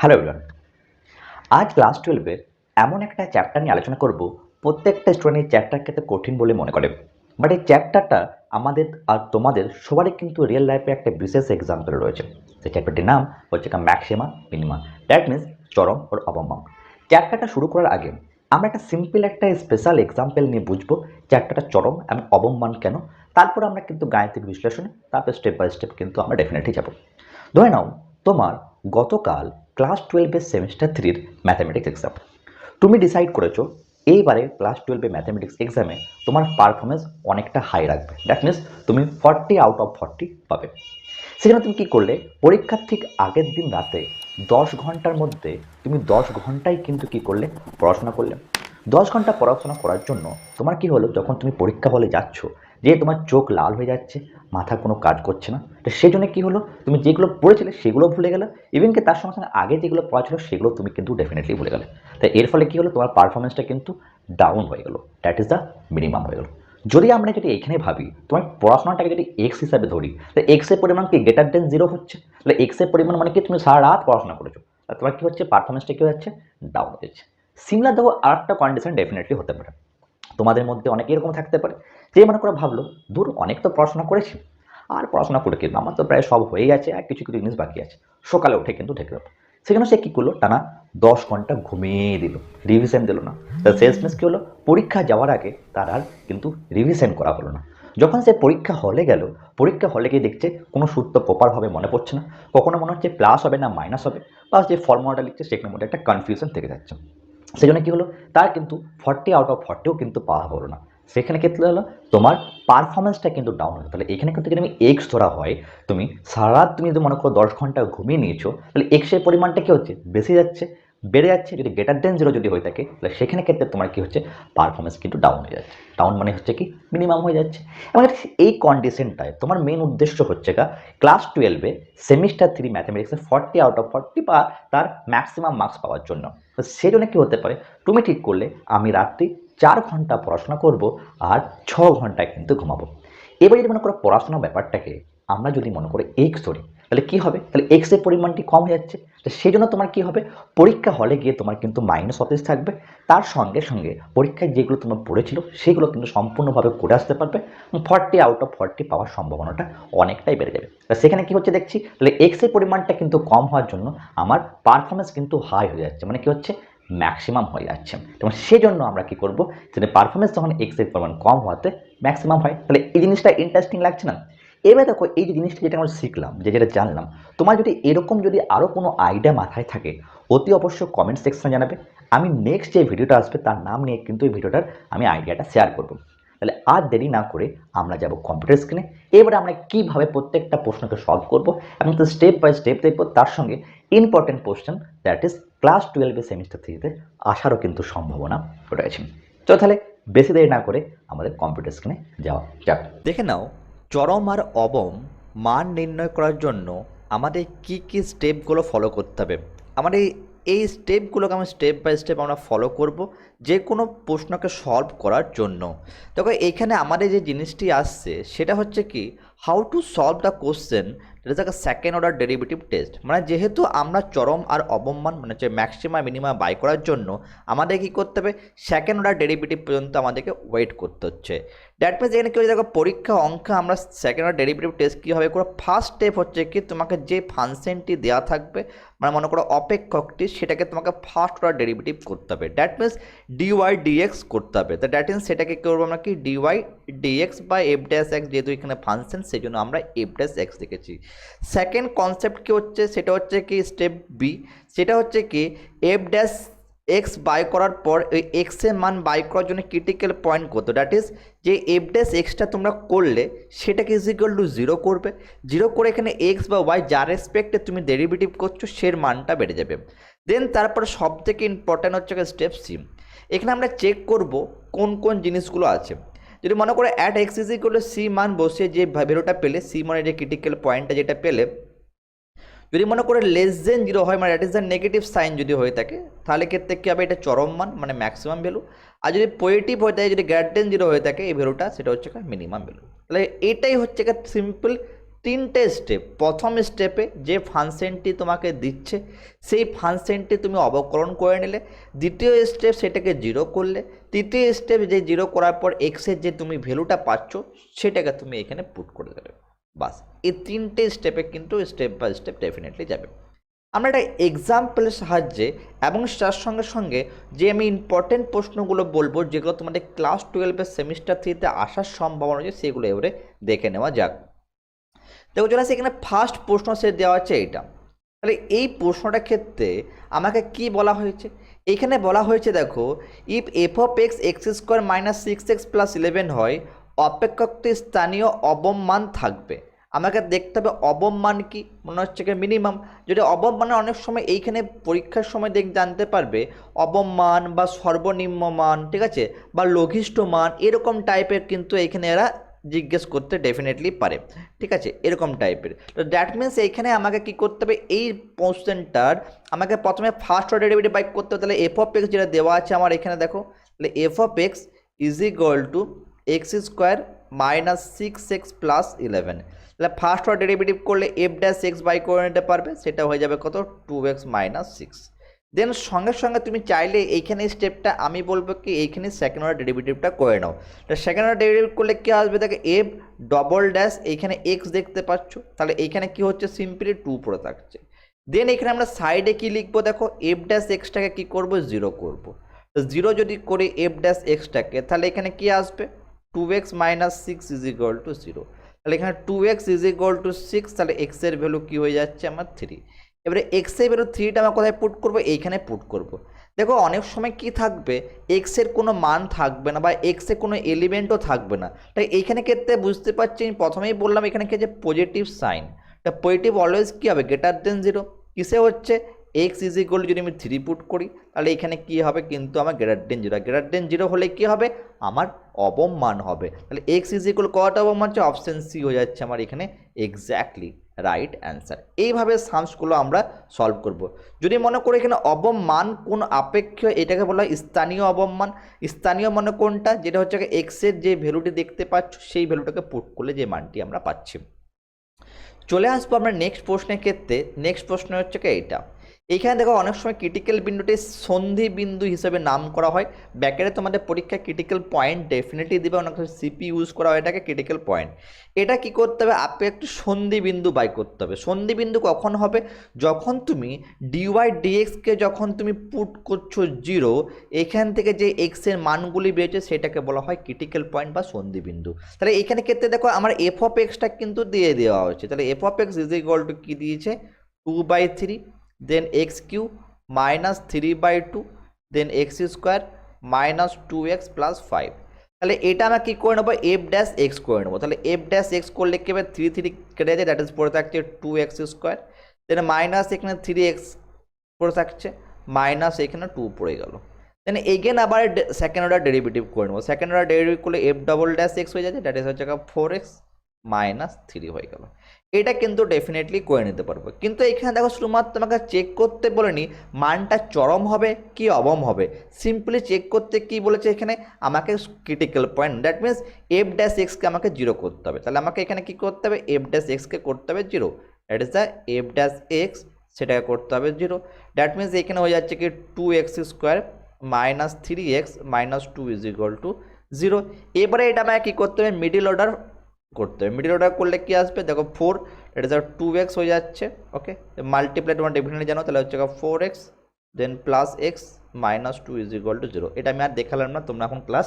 Hello everyone. আজ class 12 এর এমন একটা চ্যাপ্টার নিয়ে আলোচনা করব প্রত্যেকটা স্টুডেন্ট এই চ্যাপ্টারকে তো কঠিন বলে মনে করে। বাট এই চ্যাপ্টারটা আমাদের আর তোমাদের সবারই কিন্তু রিয়েল লাইফে একটা বিশেষ এক্সাম্পল রয়েছে। সেই চ্যাপ্টারটির নাম হচ্ছে ম্যাক্সিমা মিনিমা, দ্যাট মিনস চরম ও অবমম। চ্যাপ্টারটা শুরু করার আগে আমরা একটা সিম্পল একটা স্পেশাল এক্সাম্পল নিয়ে বুঝবো চ্যাপ্টারটা চরম এবং অবমান কেন। তারপর আমরা কিন্তু গাণিতিক বিশ্লেষণে তারপর স্টেপ বাই স্টেপ কিন্তু আমরা ডেফিনেটলি যাব। ধরে নাও তোমার গতকাল ক্লাস 12 সেমিস্টার 3 ম্যাথামেটিক্স এক্সাম। তুমি ডিসাইড করেছো এইবারে ক্লাস 12 ম্যাথামেটিক্স এক্সামে তোমার পারফরমেন্স অনেকটা হাই রাখবে, দ্যাট মিনস তুমি 40 আউট অফ 40 পাবে। সেখানে তুমি কি করলে, পরীক্ষার ঠিক আগের দিন রাতে 10 ঘন্টার মধ্যে তুমি 10 ঘন্টাই কিন্তু কি করলে, পড়াশোনা করলে। 10 ঘন্টা পড়াশোনা করার জন্য তোমার কি হলো, যখন তুমি পরীক্ষা হলে যাচ্ছ, যে তোমার চোখ লাল হয়ে যাচ্ছে, মাথা কোনো কাজ করছে না, তো সেই জন্য কী হলো, তুমি যেগুলো পড়েছিলে সেগুলো ভুলে গেলে, ইভেন কি তার সঙ্গে সঙ্গে আগে যেগুলো পড়া ছিল সেগুলো তুমি কিন্তু ডেফিনেটলি ভুলে গেলে। তাই এর ফলে কী হলো, তোমার পারফরমেন্সটা কিন্তু ডাউন হয়ে গেলো, দ্যাট ইজ দ্য মিনিমাম হয়ে গেলো। যদি এখানে ভাবি তোমার পড়াশোনাটাকে যদি এক্স হিসাবে ধরি, তো এক্সের পরিমাণ কি গ্রেটার দেন 0 হচ্ছে, তাহলে এক্সের পরিমাণ মানে কি তুমি সারা রাত পড়াশোনা করেছো, আর তোমার কী হচ্ছে, পারফরমেন্সটা কী হচ্ছে, ডাউন হচ্ছে। সিমিলার দেখো আর একটা কন্ডিশন ডেফিনেটলি হতে পারে। তোমাদের মধ্যে অনেকে এরকম থাকতে পারে যে মনে করে ভাবলো, দূর অনেক তো পড়াশোনা করেছি, আর পড়াশোনা করে কিন্তু আমার তো প্রায় সব হয়ে গেছে, আর কিছু কিছু জিনিস বাকি আছে, সকালে উঠে কিন্তু ঢেকে দেবো। সেখানে সে কী করলো, টানা 10 ঘন্টা ঘুমিয়ে দিল, রিভিশন দিল না। তার শেষমেশ কী হলো, পরীক্ষা যাওয়ার আগে তার আর কিন্তু রিভিশন করা হলো না। যখন সে পরীক্ষা হলে গেল, পরীক্ষা হলে গিয়ে দেখছে কোনো সূত্র প্রপারভাবে মনে পড়ছে না, কখনো মনে হচ্ছে প্লাস হবে না মাইনাস হবে, বা যে ফর্মুলাটা লিখছে সেখানের মধ্যে একটা কনফিউশন থেকে যাচ্ছে। সেই জন্য কী হলো, তার কিন্তু 40 আউট অফ 40ও কিন্তু পাওয়া হলো না। সেখানে ক্ষেত্রে হলো তোমার পারফরমেন্সটা কিন্তু ডাউন হলো। তাহলে এখানে কিন্তু যদি আমি এক্স ধরা হয়, তুমি সারা রাত তুমি যদি মনে করো 10 ঘন্টা ঘুমিয়ে নিয়েছো, তাহলে এক্সের পরিমাণটা কী হচ্ছে, বেশি যাচ্ছে, বেড়ে যাচ্ছে। যদি গ্রেটার দেন 0 যদি হয়ে থাকে, তাহলে সেখানে ক্ষেত্রে তোমার কী হচ্ছে, পারফরমেন্স কিন্তু ডাউন হয়ে যাচ্ছে। ডাউন মানে হচ্ছে কি, মিনিমাম হয়ে যাচ্ছে। এবং এই কন্ডিশনটায় তোমার মেন উদ্দেশ্য হচ্ছে ক্লাস 12 সেমিস্টার 3 ম্যাথামেটিক্সে 40 আউট অফ 40 বা তার ম্যাক্সিমাম মার্কস পাওয়ার জন্য। তো সেই জন্য কী হতে পারে, তুমি ঠিক করলে আমি রাত্রি 4 ঘন্টা পড়াশোনা করব, আর 6 ঘন্টা কিন্তু ঘুমাবো। এবার যদি মনে করো পড়াশোনার ব্যাপারটাকে আমরা যদি মনে করি এক্স ধরি, তাহলে কী হবে, তাহলে এক্সের পরিমাণটি কম হয়ে যাচ্ছে। তো সেই জন্য তোমার কী হবে, পরীক্ষা হলে গিয়ে তোমার কিন্তু মাইনাস অফিস থাকবে, তার সঙ্গে সঙ্গে পরীক্ষায় যেগুলো তোমার পড়েছিল সেগুলো কিন্তু সম্পূর্ণভাবে করে আসতে পারবে, 40 আউট অফ 40 পাওয়ার সম্ভাবনাটা অনেকটাই বেড়ে যাবে। তা সেখানে কী হচ্ছে দেখছি, তাহলে এক্সের পরিমাণটা কিন্তু কম হওয়ার জন্য আমার পারফরমেন্স কিন্তু হাই হয়ে যাচ্ছে, মানে কী হচ্ছে, ম্যাক্সিমাম হয়ে যাচ্ছে। এবং সেজন্য আমরা কী করবো, সেটা পারফরমেন্স যখন এক্সের পরিমাণ কম হওয়াতে ম্যাক্সিমাম হয়। তাহলে এই জিনিসটা ইন্টারেস্টিং লাগছে না? এবার দেখো এই যে জিনিসটা যেটা আমরা শিখলাম, যেটা জানলাম, তোমার যদি এরকম যদি আরও কোনো আইডিয়া মাথায় থাকে, অতি অবশ্যই কমেন্ট সেকশনে জানাবে। আমি নেক্সট যে ভিডিওটা আসবে তার নাম নিয়ে কিন্তু এই ভিডিওটার আমি আইডিয়াটা শেয়ার করব। তাহলে আর দেরি না করে আমরা যাব কম্পিউটার স্ক্রিনে। এবারে আমরা কীভাবে প্রত্যেকটা প্রশ্নকে সলভ করব এবং তো স্টেপ বাই স্টেপ দেখব, তার সঙ্গে important question that is class 12 semester 3-তে আসারও কিন্তু সম্ভাবনা রয়েছে। চলো তাহলে বেশি দেরি না করে আমাদের কম্পিউটার স্ক্রিনে যাওয়া যাক। দেখে নাও, চরম আর অবম মান নির্ণয় করার জন্য আমাদের কি কি স্টেপগুলো ফলো করতে হবে। আমাদের এই স্টেপগুলোকে আমি স্টেপ বাই স্টেপ আমরা ফলো করব যে কোনো প্রশ্নকে সলভ করার জন্য। দেখো এইখানে আমাদের যে জিনিসটি আসছে সেটা হচ্ছে কি, how to solve the question that is like second order derivative test. মানে যেহেতু আমরা চরম আর অবমান মানে হচ্ছে ম্যাক্সিমা মিনিমা বাই করার জন্য আমাদের কী করতে হবে, সেকেন্ড অর্ডার ডেরিভেটিভ পর্যন্ত আমাদেরকে ওয়েট করতে হচ্ছে। দ্যাট মিনস এখানে কী হচ্ছে, দেখো পরীক্ষা অঙ্কে আমরা সেকেন্ড অর্ডার ডেরিভেটিভ টেস্ট কীভাবে করবো, ফার্স্ট স্টেপ হচ্ছে কি, তোমাকে যে ফাংশনটি দেওয়া থাকবে, মানে মনে করো অপেক্ষকটি, সেটাকে তোমাকে ফার্স্ট অর্ডার ডেরিভেটিভ করতে হবে। দ্যাট মিনস ডিওয়াই ডিএক্স করতে হবে। তো দ্যাট মিনস সেটাকে করবো আমরা কি, ডিওয়াই ডিএক্স বা এফ ড্যাশ এক্স, যেহেতু এখানে ফাংশন সেই জন্য আমরা এফ ড্যাশ এক্স লিখেছি। সেকেন্ড কনসেপ্ট কী হচ্ছে, সেটা হচ্ছে কি স্টেপ বি, সেটা হচ্ছে কি এফ ড্যাশ এক্স বাই করার পর ওই এক্সের মান বাই করার জন্য ক্রিটিক্যাল পয়েন্ট কত, দ্যাট ইজ যে এফ ড্যাশ এক্সটা তোমরা করলে সেটাকে ইজ ইকুয়াল টু 0 করবে। 0 করে এখানে এক্স বা ওয়াই যার রেসপেক্টে তুমি ডেরিভেটিভ করছো সের মানটা বেড়ে যাবে। দেন তারপর সব থেকে ইম্পর্ট্যান্ট হচ্ছে স্টেপ সি। এখানে আমরা চেক করব কোন কোন জিনিসগুলো আছে। যদি মনে করে at x is equal to C মান বসিয়ে যে ভ্যালুটা পেলে, সি মানে যে ক্রিটিক্যাল পয়েন্টটা যেটা পেলে, যদি মনে করে লেস দেন 0 হয়, মানে that is the negative sign যদি হয়ে থাকে, তাহলে ক্ষেত্রে কী হবে, এটা চরম মান মানে ম্যাক্সিমাম ভ্যালু। আর যদি পজিটিভ হয়ে থাকে, যদি গ্রেটার দেন 0 হয়ে থাকে, এই ভ্যালুটা সেটা হচ্ছে মিনিমাম ভ্যালু। তাহলে এটাই হচ্ছে সিম্পল তিনটে স্টেপ। প্রথম স্টেপে যে ফাংশনটি তোমাকে দিচ্ছে সেই ফাংশনটি তুমি অবকলন করে নিলে, দ্বিতীয় স্টেপ সেটাকে জিরো করলে, তৃতীয় স্টেপ যে জিরো করার পর এক্সের যে তুমি ভ্যালুটা পাচ্ছ সেটাকে তুমি এখানে পুট করে দেবে। বাস, এই তিনটে স্টেপে কিন্তু স্টেপ বাই স্টেপ ডেফিনেটলি যাবে। আমরা একটা এক্সাম্পলের সাহায্যে এবং তার সঙ্গে সঙ্গে যে আমি ইম্পর্টেন্ট প্রশ্নগুলো বলবো যেগুলো তোমাদের ক্লাস 12-এর সেমিস্টার 3-তে আসার সম্ভাবনা রয়েছে সেগুলো এবারে দেখে নেওয়া যাক। দেখো চলে আসে এখানে ফার্স্ট প্রশ্ন সেট দেওয়া হচ্ছে এইটা। তাহলে এই প্রশ্নটার ক্ষেত্রে আমাকে কি বলা হয়েছে, এখানে বলা হয়েছে দেখো, if F of x x square minus 6x + 11 হয়, অপেক্ষকটি স্থানীয় অবম মান থাকবে। আমাকে দেখতে হবে অবম মান কি, মনে হচ্ছে কি মিনিমাম। যদি অবম মানে অনেক সময় এইখানে পরীক্ষার সময় জানতে পারবে অবম মান বা সর্বনিম্ন মান, ঠিক আছে, বা লঘিষ্ঠ মান, এরকম টাইপের কিন্তু এখানে এরা জিজ্ঞেস করতে ডেফিনেটলি পারে, ঠিক আছে, এরকম টাইপের। তো দ্যাট মিনস এইখানে আমাকে কি করতে হবে, এই কোশ্চেনটার আমাকে প্রথমে ফার্স্ট অর্ডার ডেরিভেটিভ বাইক করতে হবে। তাহলে এফ অফ এক্স যেটা দেওয়া আছে আমার এখানে দেখো, তাহলে F of x is equal to x square minus 6x + 11। তাহলে ফার্স্ট অর্ডার ডেরিভেটিভ করলে এফ ড্যাশ এক্স বাই করে নিতে পারবে, সেটা হয়ে যাবে কত, 2x - 6। দেন সঙ্গে সঙ্গে তুমি চাইলে এইখানে স্টেপটা আমি বলবো কি এইখানে সেকেন্ড অর্ডার ডেরিভেটিভটা করে নাও। তো সেকেন্ড অর্ডার ডেরিভেটিভ করলে কী আসবে, দেখো এফ ডবল ড্যাশ এইখানে এক্স দেখতে পাচ্ছ, তাহলে এইখানে কি হচ্ছে সিম্পলি 2 পড়ে থাকছে। দেন এখানে আমরা সাইডে কি লিখবো, দেখো এফ ড্যাশ এক্সটাকে কী করবো, 0 করবো। তো 0 যদি করে এফ ড্যাশ এক্সটাকে, তাহলে এখানে কি আসবে 2x - 6 = 0। তাহলে এখানে 2x = 6, তাহলে এক্সের ভ্যালু কি হয়ে যাচ্ছে আমার 3। এবারে এক্সের ভ্যালু 3টা আমরা কোথায় পুট করবো, এইখানে পুট করব। দেখো অনেক সময় কি থাকবে, এক্সের কোনো মান থাকবে না বা এক্সের কোনো এলিমেন্টও থাকবে না। তাই এইখানে ক্ষেত্রে বুঝতে পারছি, আমি প্রথমেই বললাম এখানে কি যে পজিটিভ সাইন, তা পজিটিভ অলওয়েজ কী হবে, > 0। কিসে হচ্ছে, এক্স = যদি আমি 3 পুট করি তাহলে এখানে কি হবে কিন্তু আমার > 0 হলে কি হবে, আমার অবম মান হবে। তাহলে এক্স = কত অবম মান হচ্ছে, অপশন সি হয়ে যাচ্ছে আমার এখানে এক্স্যাক্টলি রাইট অ্যান্সার। এইভাবে সামসগুলো আমরা সলভ করব। যদি মনে করি এখানে অবম মান কোন আপেক্ষ, এটাকে বলা হয় স্থানীয় অবম মান। স্থানীয় মানে কোনটা, যেটা হচ্ছে এক্সের যে ভ্যালুটি দেখতে পাচ্ছ সেই ভ্যালুটাকে পুট করলে যে মানটি আমরা পাচ্ছি। চলে আসবো আমরা নেক্সট প্রশ্নের ক্ষেত্রে। নেক্সট প্রশ্ন হচ্ছে কি এইটা, এইখানে দেখো অনেক সময় ক্রিটিক্যাল বিন্দুটি সন্ধি বিন্দু হিসেবে নাম করা হয়। ব্যাকেটে তোমাদের পরীক্ষায় ক্রিটিক্যাল পয়েন্ট ডেফিনেটলি দেবে, অনেক সময় সিপি ইউজ করা হয় এটাকে ক্রিটিক্যাল পয়েন্ট। এটা কি করতে হবে, আপনি একটু সন্ধি বিন্দু বাই করতে হবে। সন্ধি বিন্দু কখন হবে, যখন তুমি ডিওয়াই ডিএক্সকে যখন তুমি পুট করছো 0, এখান থেকে যে এক্সের মানগুলি বেরোচ্ছে সেটাকে বলা হয় ক্রিটিক্যাল পয়েন্ট বা সন্ধি বিন্দু। তাহলে এখানে ক্ষেত্রে দেখো আমার এফ অফ এক্সটা কিন্তু দিয়ে দেওয়া হচ্ছে। তাহলে এফ অফ এক্স = কি দিয়েছে, 2/3, then x³ - 3/2, then x² - 2x + 5। তাহলে এটা আমরা কি করে নেবো, এফ ড্যাশ এক্স করে নেবো। তাহলে এফ ড্যাশ এক্স করলে কি হবে, 3 কেটে যায়, দ্যাট ইজ পড়ে থাকছে 2x², দেন মাইনাস এখানে 3x পড়ে থাকছে, মাইনাস এখানে 2 পড়ে গেল। দেন এগেন আবার সেকেন্ড অর্ডার ডেরিভেটিভ করে নেবো। সেকেন্ড অর্ডার ডেরিভেটিভ করলে এফ ডবল ড্যাশ এক্স হয়ে যাচ্ছে, দ্যাট ইজ হচ্ছে 4x - 3 হয়ে গেল। এটা কিন্তু ডেফিনেটলি করে নিতে পারবো। কিন্তু এখানে দেখো শুধুমাত্র তোমাকে চেক করতে বলেনি মানটা চরম হবে কি অবম হবে, সিম্পলি চেক করতে কি বলেছে এখানে, আমাকে critical point, that means F dash এক্সকে আমাকে 0 করতে হবে। তাহলে আমাকে এখানে কি করতে হবে, এফ ড্যাশ এক্সকে করতে হবে 0, that is the F dash x, সেটাকে করতে হবে 0। দ্যাট মিনস এখানে হয়ে যাচ্ছে কি 2x² - 3x - 2 = 0। এবারে এটা আমাকে কী করতে হবে, মিডিল অর্ডার করতে হবে। মিডিল অর্ডার করলে কি আসবে, দেখো 4, এটা 2x হয়ে যাচ্ছে, ওকে, মাল্টিপ্লাই তোমরা ডেফিনেটলি জানো, তাহলে হচ্ছে 4x দেন প্লাস এক্স - 2 = 0। এটা আমি আর দেখালাম না, তোমরা এখন ক্লাস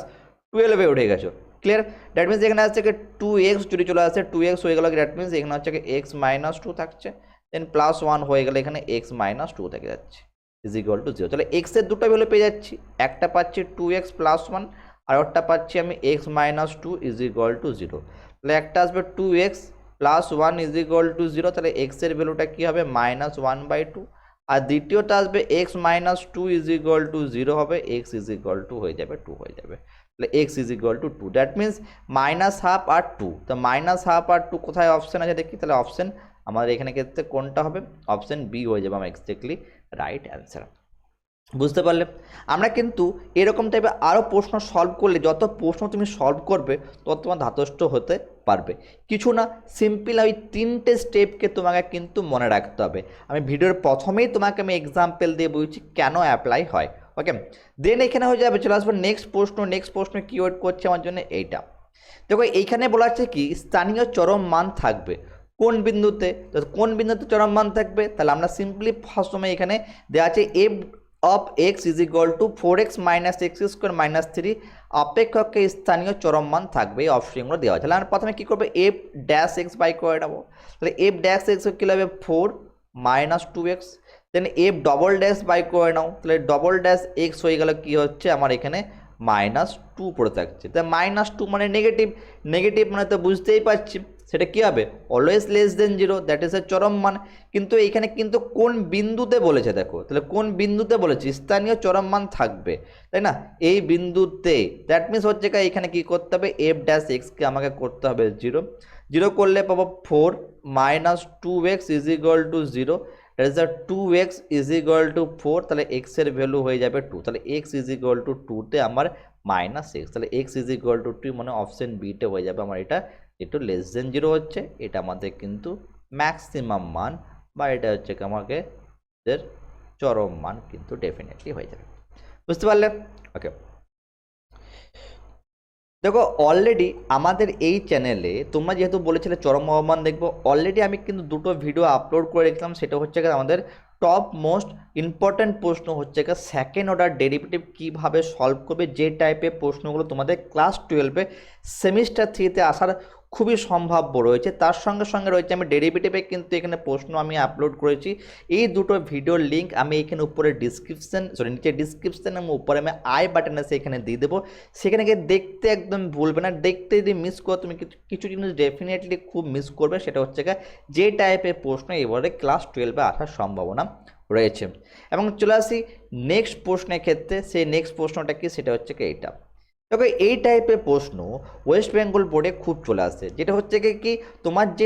12-এ উঠে গেছো, ক্লিয়ার। দ্যাট মিনস এখানে আসছে 2x যদি চলে আসে 2x হয়ে গেল, দ্যাট মিনস এখানে হচ্ছে x - 2 থাকছে, দেন +1 হয়ে গেলে এখানে x - 2 থেকে যাচ্ছে = 0। তাহলে x এর দুটো ভ্যালু পেয়ে যাচ্ছি, একটা পাচ্ছি 2x + 1, আর একটা পাচ্ছি আমি x - 2 = 0। তাহলে একটা আসবে 2x + 1 = 0, তাহলে x এর ভ্যালুটা কী হবে, -1/2। আর দ্বিতীয়টা আসবে x - 2 = 0 হবে, x = হয়ে যাবে 2 হয়ে যাবে। তাহলে x = 2, দ্যাট মিনস -½ আর 2। তো -½ আর 2 কোথায় অপশান আছে দেখি, তাহলে অপশান আমাদের এখানে ক্ষেত্রে কোনটা হবে, অপশান বি হয়ে যাবে আমার এক্স্যাক্টলি রাইট অ্যান্সার। বুঝতে পারলে? আমরা কিন্তু এরকম টাইপের আরও প্রশ্ন সলভ করলে, যত প্রশ্ন তুমি সলভ করবে তত তোমার ধাতস্থ হতে পারবে। কিছু না, সিম্পল ওই 3টে স্টেপকে তোমাকে কিন্তু মনে রাখতে হবে। আমি ভিডিওর প্রথমেই তোমাকে আমি এক্সাম্পল দিয়ে বলছি কেন অ্যাপ্লাই হয়। ওকে, দেন এখানে হয়ে যাবে, চলে আসবো নেক্সট প্রশ্ন। নেক্সট প্রশ্ন কি ওয়েট করছে আমার জন্য, এইটা দেখো। এইখানে বলা আছে কি স্থানীয় চরম মান থাকবে কোন বিন্দুতে, তো কোন বিন্দুতে চরম মান থাকবে, তাহলে আমরা সিম্পলি ফার্স্ট সময় এখানে দেওয়া আছে F of x is equal two 4x minus x square minus 3 অপেক্ষককে স্থানীয় চরম মান থাকবে, এই অপশনগুলো দেওয়া আছে। তাহলে আমরা প্রথমে কী করবো, এফ ড্যাশ এক্স বাই করে নেবো। তাহলে এফ ড্যাশ এক্স কী হবে 4 minus 2x, then f double dash by করে নাও, তাহলে ডবল ড্যাশ এক্স হয়ে গেল কি হচ্ছে আমার এখানে -2 পড়ে থাকছে। তাই -2 মানে নেগেটিভ, নেগেটিভ মানে তো বুঝতেই পারছি সেটা কী হবে, always less than 0, that is a চরম মান। কিন্তু এখানে কিন্তু কোন বিন্দুতে বলেছে দেখো, তাহলে কোন বিন্দুতে বলেছে স্থানীয় চরম মান থাকবে, তাই না, এই বিন্দুতে। দ্যাট মিনস হচ্ছে এখানে কি করতে হবে, এফ ড্যাশ এক্সকে আমাকে করতে হবে 0, 0 করলে পাবো 4 minus 2x is equal two 0, that is 2x is equal two 4, তাহলে x এর ভ্যালু হয়ে যাবে 2, তাহলে x ইজ ইকুয়াল টু 2তে আমার -x, তাহলে x ইজ ইকুয়াল টু 2 মানে অপশন বিতে হয়ে যাবে আমার এটা একটু লেস দেন 0 হচ্ছে, এটা আমাদের কিন্তু ম্যাক্সিমাম মান বা এটা হচ্ছে আমাকে চরম মান কিন্তু ডেফিনেটলি হয়ে যাবে। বুঝতে পারলে? ওকে, দেখো অলরেডি আমাদের এই চ্যানেলে তোমরা যেহেতু বলেছিলে চরম অবমান দেখবো, অলরেডি আমি কিন্তু দুটো ভিডিও আপলোড করে রেখেছিলাম। সেটা হচ্ছে আমাদের টপ মোস্ট ইম্পর্ট্যান্ট প্রশ্ন হচ্ছে সেকেন্ড অর্ডার ডেরিভেটিভ কীভাবে সলভ করবে, যে টাইপের প্রশ্নগুলো তোমাদের ক্লাস 12-এ সেমিস্টার 3-তে আসার খুবই সম্ভাব্য রয়েছে। তার সঙ্গে সঙ্গে রয়েছে আমি ডেরিভেটিভে কিন্তু এখানে প্রশ্ন আমি আপলোড করেছি। এই দুটো ভিডিওর লিঙ্ক আমি এখানে উপরে নিচে ডিসক্রিপশন এবং উপরে আমি আই বাটনে এখানে দিয়ে দেবো, সেখানে গিয়ে দেখতে একদম ভুলবে না। দেখতে যদি মিস করো তুমি কিছু জিনিস ডেফিনেটলি খুব মিস করবে, সেটা হচ্ছে যে টাইপের প্রশ্ন এবারে ক্লাস 12-এ আসার সম্ভাবনা রয়েছে। এবং চলে আসি নেক্সট প্রশ্নের ক্ষেত্রে, সেই নেক্সট প্রশ্নটা কি, সেটা হচ্ছে এইটা। দেখো এই টাইপের প্রশ্ন ওয়েস্ট বেঙ্গল বোর্ডে খুব চলে আসে, যেটা হচ্ছে কি তোমার যে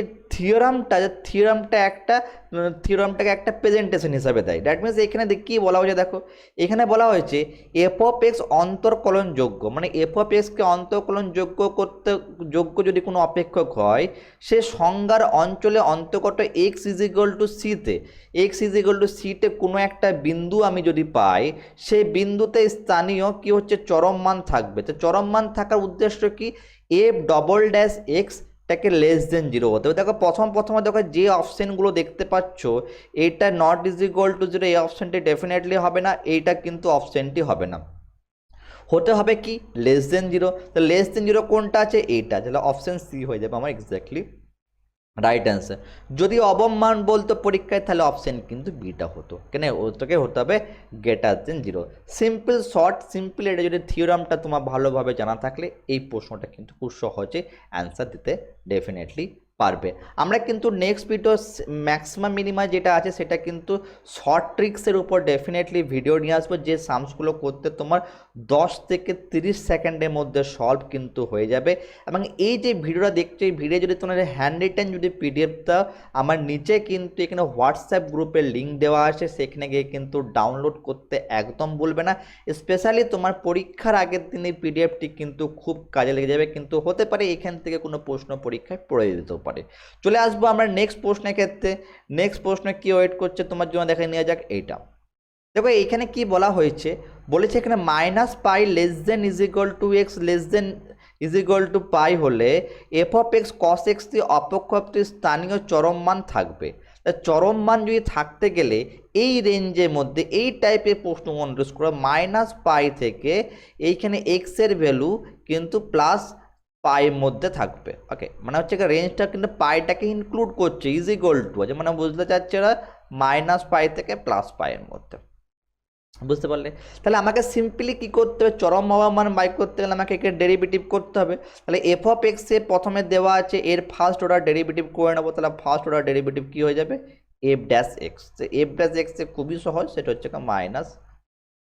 থিওরামটাকে একটা প্রেজেন্টেশন হিসাবে দেয়। দ্যাট মিনস এখানে কী বলা হয়েছে দেখো, এখানে বলা হয়েছে এফ অফ এক্স অন্তর্কলনযোগ্য, মানে এফ অফ এক্সকে অন্তর্কলনযোগ্য করতে যোগ্য যদি কোনো অপেক্ষক হয়, সে সংজ্ঞার অঞ্চলে অন্তর্গত এক্স ইজ ইকুয়াল টু সিতে, এক্স ইজ ইকুয়াল টু সিতে কোনো একটা বিন্দু আমি যদি পাই, সেই বিন্দুতে স্থানীয় কি হচ্ছে চরম মান থাকবে। তো চরম মান থাকার উদ্দেশ্য কি, এফ ডবল ড্যাশ এক্স টাকে লেস দেন 0 হতে হবে। দেখো প্রথমে দেখো যে অপশানগুলো দেখতে পাচ্ছ, এইটা নট ইজ ইকুয়াল টু 0, এই অপশানটি ডেফিনেটলি হবে না, এইটা কিন্তু অপশানটি হবে না, হতে হবে কি লেস দেন 0। তো লেস দেন 0 কোনটা আছে, এইটা, তাহলে অপশান সি হয়ে যাবে আমার এক্স্যাক্টলি রাইট অ্যান্সার। যদি অবমান বলতো পরীক্ষায়, তাহলে অপশান কিন্তু বিটা হতো, কেন ওটাকে হতে হবে greater than 0। Simple short simple, এটা যদি থিওরামটা তোমার ভালোভাবে জানা থাকলে এই প্রশ্নটা কিন্তু খুব সহজে অ্যান্সার দিতে ডেফিনেটলি পারবে। আমরা কিন্তু নেক্সট ভিডিও ম্যাক্সিমাম মিনিমাম যেটা আছে সেটা কিন্তু শর্ট ট্রিক্সের উপর ডেফিনেটলি ভিডিও নিয়ে আসবো, যে সামসগুলো করতে তোমার 10 থেকে 30 সেকেন্ডের মধ্যে সলভ কিন্তু হয়ে যাবে। এবং এই যে ভিডিওটা দেখছো, এই ভিডিও যদি তোমার হ্যান্ড রিটেন যদি পিডিএফটা আমার নিচে কিন্তু এখানে হোয়াটসঅ্যাপ গ্রুপের লিঙ্ক দেওয়া আছে, সেখানে গিয়ে কিন্তু ডাউনলোড করতে একদম ভুলবে না। স্পেশালি তোমার পরীক্ষার আগের দিন এই পিডিএফটি কিন্তু খুব কাজে লেগে যাবে, কিন্তু হতে পারে এখান থেকে কোনো প্রশ্ন পরীক্ষায় পড়ে যেতেও পারে। চলে আসবো আমরা নেক্সট প্রশ্নের ক্ষেত্রে। নেক্সট প্রশ্ন কি ওয়েট করছে তোমার জন্য, দেখে নেওয়া যাক এইটা। দেখো এইখানে কি বলা হয়েছে, বলেছে এখানে -π less than is equal to X less than is equal to pi হলে এফ অফ এক্স কস এক্সটি অপেক্ষকটির স্থানীয় চরম মান থাকবে। চরম মান যদি থাকতে গেলে এই রেঞ্জের মধ্যে এই টাইপের প্রশ্ন অনুরোধ করো, -π থেকে এইখানে এক্সের ভ্যালু কিন্তু +π মধ্যে থাকবে। ওকে, মানে হচ্ছে রেঞ্জটা কিন্তু পাইটাকে ইনক্লুড করছে, ইজ ইকুয়াল টু আছে, মানে বুঝতে চাচ্ছে এরা -π থেকে +π এর মধ্যে। বুঝতে পারলে? তাহলে আমাকে সিম্পলি কি করতে হবে, চরম অবমান বাই করতে গেলে আমাকে একে ডেরিভেটিভ করতে হবে। তাহলে এফ অফ এক্স এ প্রথমে দেওয়া আছে, এর ফার্স্ট অর্ডার ডেরিভেটিভ করে নেবো। তাহলে ফার্স্ট অর্ডার ডেরিভেটিভ কি হয়ে যাবে, F dash X. F dash X এ খুবই সহজ, সেটা হচ্ছে মাইনাস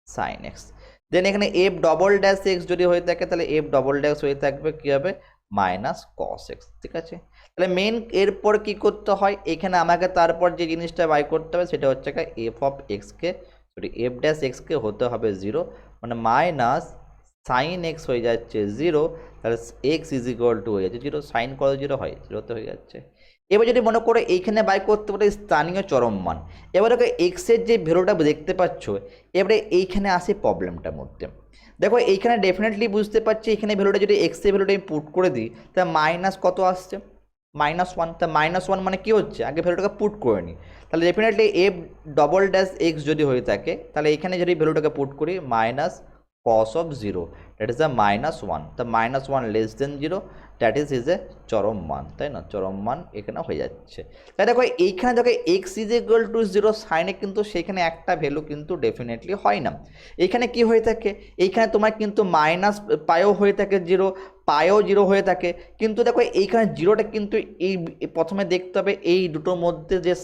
সাইন এক্স। দেন এখানে এফ ডবল ড্যাশ এক্স যদি হয়ে থাকে, তাহলে এফ ডবল ড্যাশ হয়ে থাকবে কি হবে, মাইনাস কস এক্স। ঠিক আছে, তাহলে মেন এরপর কি করতে হয়, এখানে আমাকে তারপর যে জিনিসটা বাই করতে হবে সেটা হচ্ছে এফ অফ এক্সকে এফ ড্যাশ এক্সকে হতে হবে 0, মানে মাইনাস সাইন এক্স হয়ে যাচ্ছে 0, তাহলে এক্স ইজ ইকুয়াল টু হয়ে যাচ্ছে 0, সাইন কত 0 হয় 0তে হয়ে যাচ্ছে। এবার যদি মনে করো এইখানে বাই করতে পারে স্থানীয় চরম মান, এবার দেখো এক্সের যে ভ্যালুটা দেখতে পাচ্ছ, এবারে এইখানে আসে প্রবলেমটার মধ্যে। দেখো এইখানে ডেফিনেটলি বুঝতে পারছি এখানে ভ্যালুটা যদি এক্সের ভ্যালুটা আমি পুট করে দিই, তাহলে মাইনাস কত আসছে, -1। তা -1 মানে কি হচ্ছে, আগে ভ্যালুটাকে পুট করে নিই, তাহলে definitely F double dash x যদি হয়ে থাকে, তাহলে এখানে যদি ভ্যালুটাকে পুট করি minus cos of 0, that is a -1, the -1 less than 0, that is এ চরম মান, তাই না, চরম মান এখানে হয়ে যাচ্ছে। তাই দেখো এইখানে দেখো এক্স ইজ ইকুয়াল টু 0 সাইনে কিন্তু সেখানে একটা ভ্যালু কিন্তু ডেফিনেটলি হয় না। এইখানে কি হয়ে থাকে, এইখানে তোমার কিন্তু মাইনাস পায়ও হয়ে থাকে 0, পায়ও 0 হয়ে থাকে, কিন্তু দেখো এইখানে 0টা কিন্তু এই প্রথমে দেখতে হবে এই দুটোর মধ্যে যে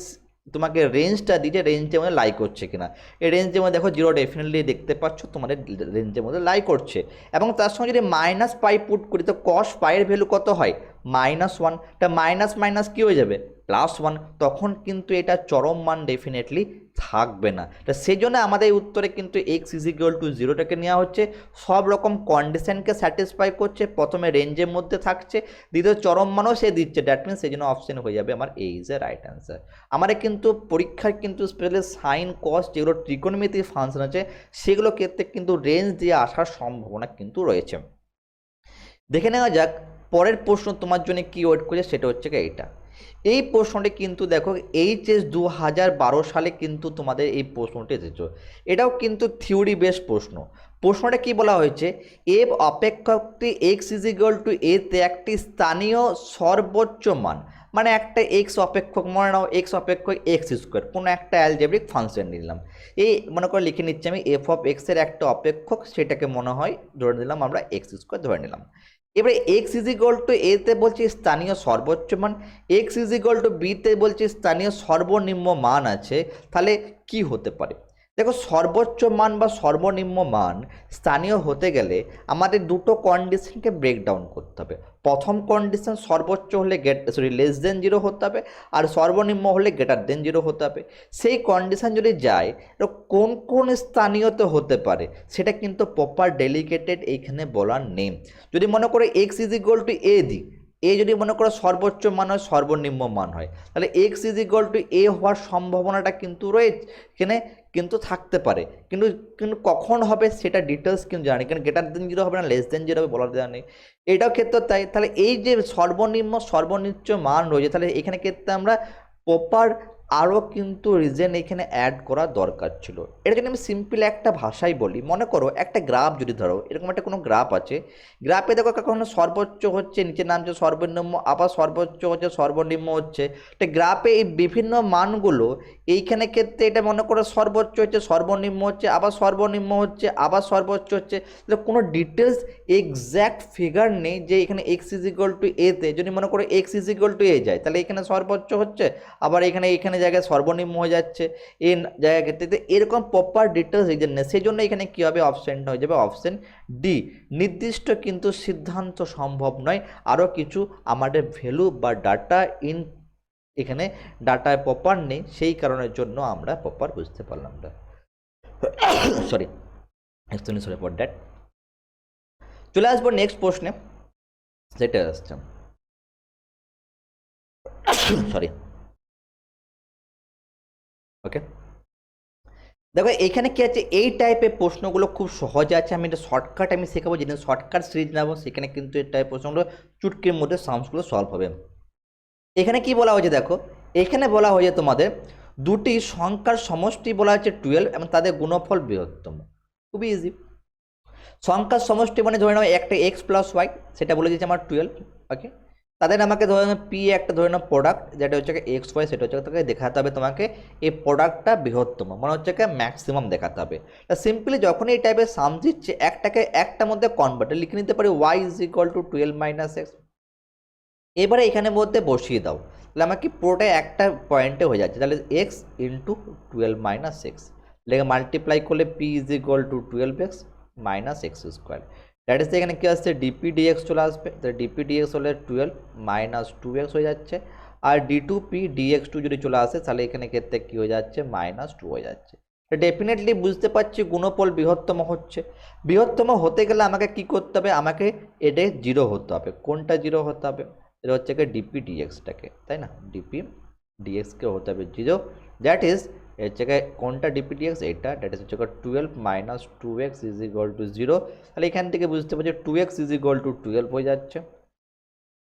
তোমাকে রেঞ্জটা দিতে, রেঞ্জের মধ্যে লাই করছে কিনা। এই রেঞ্জের মধ্যে দেখো 0 ডেফিনেটলি দেখতে পাচ্ছ তোমাদের রেঞ্জের মধ্যে লাই করছে, এবং তার সঙ্গে যদি মাইনাস পাই পুট করি তো কস পাইয়ের ভ্যালু কত হয় -1, তা মাইনাস মাইনাস কী হয়ে যাবে +1, তখন কিন্তু এটা চরম মান ডেফিনেটলি থাকবে না। তা সেই জন্য আমাদের এই উত্তরে কিন্তু এক্স ইজ ইকুয়াল টু 0টাকে নেওয়া হচ্ছে, সব রকম কন্ডিশনকে স্যাটিসফাই করছে, প্রথমে রেঞ্জের মধ্যে থাকছে, দ্বিতীয় চরম মানও সে দিচ্ছে, দ্যাট মিনস সেই জন্য অপশন হয়ে যাবে আমার এ ইজ এ রাইট অ্যান্সার। আমাদের কিন্তু পরীক্ষার কিন্তু স্পেশালি সাইন কস যেগুলো ত্রিকোণমিতিক ফাংশন আছে সেগুলো ক্ষেত্রে কিন্তু রেঞ্জ দিয়ে আসার সম্ভাবনা কিন্তু রয়েছে। দেখে নেওয়া যাক পরের প্রশ্ন তোমার জন্য কি ওয়েট করছে, সেটা হচ্ছে এইটা। এই প্রশ্নটি কিন্তু দেখো এইচএস 2012 সালে কিন্তু তোমাদের এই প্রশ্নটি এসেছে, এটাও কিন্তু থিওরি বেস প্রশ্ন। প্রশ্নটা কি বলা হয়েছে, এফ অপেক্ষকটি এক্স ইজ ইকুয়াল টু এতে একটি স্থানীয় সর্বোচ্চ মান, মানে একটা এক্স অপেক্ষক, মনে নাও এক্স অপেক্ষক এক্স স্কোয়ার, কোনো একটা অ্যালজেব্রিক ফাংশন নিলাম, এই মনে করে লিখে নিচ্ছি আমি এফ অফ এক্সের একটা অপেক্ষক, সেটাকে মনে হয় ধরে নিলাম আমরা এক্স স্কোয়ার ধরে নিলাম। এবারে এক্স ইজ ইকুয়াল টু এতে বলছি স্থানীয় সর্বোচ্চ মান, এক্স ইজ ইকুয়াল টু বিতে বলছি স্থানীয় সর্বনিম্ন মান আছে, তাহলে কি হতে পারে। দেখো সর্বোচ্চ মান বা সর্বনিম্ন মান স্থানীয় হতে গেলে আমাদের দুটো কন্ডিশনকে ব্রেকডাউন করতে হবে। প্রথম কন্ডিশন সর্বোচ্চ হলে লেস দেন 0 হতে হবে, আর সর্বনিম্ন হলে গ্রেটার দেন 0 হতে হবে। সেই কন্ডিশন যদি যায় কোন কোন স্থানীয়তে হতে পারে সেটা কিন্তু প্রপার ডেলিগেটেড এইখানে বলার নেই। যদি মনে করে এক্স ইজ ইকুয়াল টু এ দিই, এ যদি মনে করো সর্বোচ্চ মান হয় সর্বনিম্ন মান হয়, তাহলে এক্স ইজ ইকুয়াল টু এ হওয়ার সম্ভাবনাটা কিন্তু রয়েছে এখানে, কিন্তু থাকতে পারে, কিন্তু কিন্তু কখন হবে সেটা ডিটেলস কিন্তু জানি, কারণ গ্রেটার দেন 0 হবে না লেস দেন 0 হবে বলার দেওয়া নেই। এটাও ক্ষেত্রে তাই, তাহলে এই যে সর্বনিম্ন সর্বোচ্চ মান রয়েছে, তাহলে এখানে ক্ষেত্রে আমরা প্রপার আরও কিন্তু রিজন এখানে অ্যাড করা দরকার ছিল। এটা যদি আমি সিম্পল একটা ভাষায় বলি, মনে করো একটা গ্রাফ যদি ধরো, এরকম একটা কোনো গ্রাফ আছে, গ্রাফে দেখো কখনো সর্বোচ্চ হচ্ছে নিচে নামছে সর্বনিম্ন, আবার সর্বোচ্চ হচ্ছে সর্বনিম্ন হচ্ছে, তো গ্রাফে এই বিভিন্ন মানগুলো এইখানে ক্ষেত্রে এটা মনে করো সর্বোচ্চ হচ্ছে সর্বনিম্ন হচ্ছে আবার সর্বনিম্ন হচ্ছে আবার সর্বোচ্চ হচ্ছে, তাহলে কোনো ডিটেলস এক্স্যাক্ট ফিগার নেই যে এখানে এক্স ইজ ইকুয়াল টু এতে যদি মনে করো এক্স ইজ ইকুয়াল টু এ যায়, তাহলে এখানে সর্বোচ্চ হচ্ছে আবার এখানে জায়গায় সর্বনিম্ন হয়ে যাচ্ছে এই জায়গার ক্ষেত্রে, এরকম প্রপার ডিটেলস রিজন নেই, সেই জন্য এখানে কী হবে অপশানটা হয়ে যাবে অপশান ডি। নির্দিষ্ট কিন্তু সিদ্ধান্ত সম্ভব নয়, আরও কিছু আমাদের ভ্যালু বা ডাটা এখানে ডাটায় প্রপার নেই, সেই কারণের জন্য আমরা প্রপার বুঝতে পারলাম না। Sorry sorry for that. চলে আসবো নেক্সট প্রশ্নে, সেটা আসছে সরি ওকে। দেখো এখানে কি আছে, এই টাইপের প্রশ্নগুলো খুব সহজে আছে, আমি এটা শর্টকাট আমি শেখাবো, যেদিন শর্টকাট সিরিজ নেবো সেখানে কিন্তু এই টাইপ প্রশ্নগুলো চুটকির মধ্যে সামসগুলো সলভ হবে। এখানে কি বলা হয়েছে দেখো, এখানে বলা হয়েছে তোমাদের দুটি সংখ্যার সমষ্টি বলা হচ্ছে 12 এবং তাদের গুণফল বৃহত্তম। খুবই ইজি, সংখ্যার সমষ্টি মানে ধরে নাও একটা এক্স প্লাস ওয়াই, সেটা বলে দিয়েছে আমার 12, ওকে। তাদের আমাকে ধরে নাও পি একটা ধরে নাও প্রোডাক্ট, যেটা হচ্ছে এক্স ওয়াই, সেটা হচ্ছে তোকে দেখাতে হবে তোমাকে এই প্রোডাক্টটা বৃহত্তম, মানে হচ্ছে ম্যাক্সিমাম দেখাতে হবে। তা সিম্পলি যখন এই টাইপের সাম দিচ্ছে একটাকে একটার মধ্যে কনভার্টে লিখে নিতে পারি y is equal to 12 minus x. এবারে এখানে মধ্যে বসিয়ে দাও, তাহলে আমাকে পুরোটাই একটা পয়েন্টে হয়ে যাচ্ছে, তাহলে এক্স ইন্টু 12 মাইনাস এক্স লেগে মাল্টিপ্লাই করলে P is equal to 12 x minus x square, that is এখানে কী আসছে ডিপি ডিএক্স চলে আসবে, তাহলে ডিপি ডিএক্স হলে 12 মাইনাস 2x হয়ে যাচ্ছে, আর D two P D X two যদি চলে আসে তাহলে এখানে ক্ষেত্রে কী হয়ে যাচ্ছে -2 হয়ে যাচ্ছে। ডেফিনেটলি বুঝতে পারছি গুণফল বৃহত্তম হচ্ছে। বৃহত্তম হতে গেলে আমাকে কি করতে হবে, আমাকে এটা 0 হতে হবে। কোনটা 0 হতে হবে, এটা হচ্ছে কি ডিপি ডিএক্সটাকে, তাই না, ডিপি ডিএক্সকে হতে হবে 0। দ্যাট ইজ হচ্ছে কি কোনটা ডিপি ডিএক্স, এটা দ্যাট ইজ হচ্ছে 12 minus 2x is equal two 0। তাহলে এখান থেকে বুঝতে পারছি 2x ইজ ইকুয়াল টু 12 হয়ে যাচ্ছে,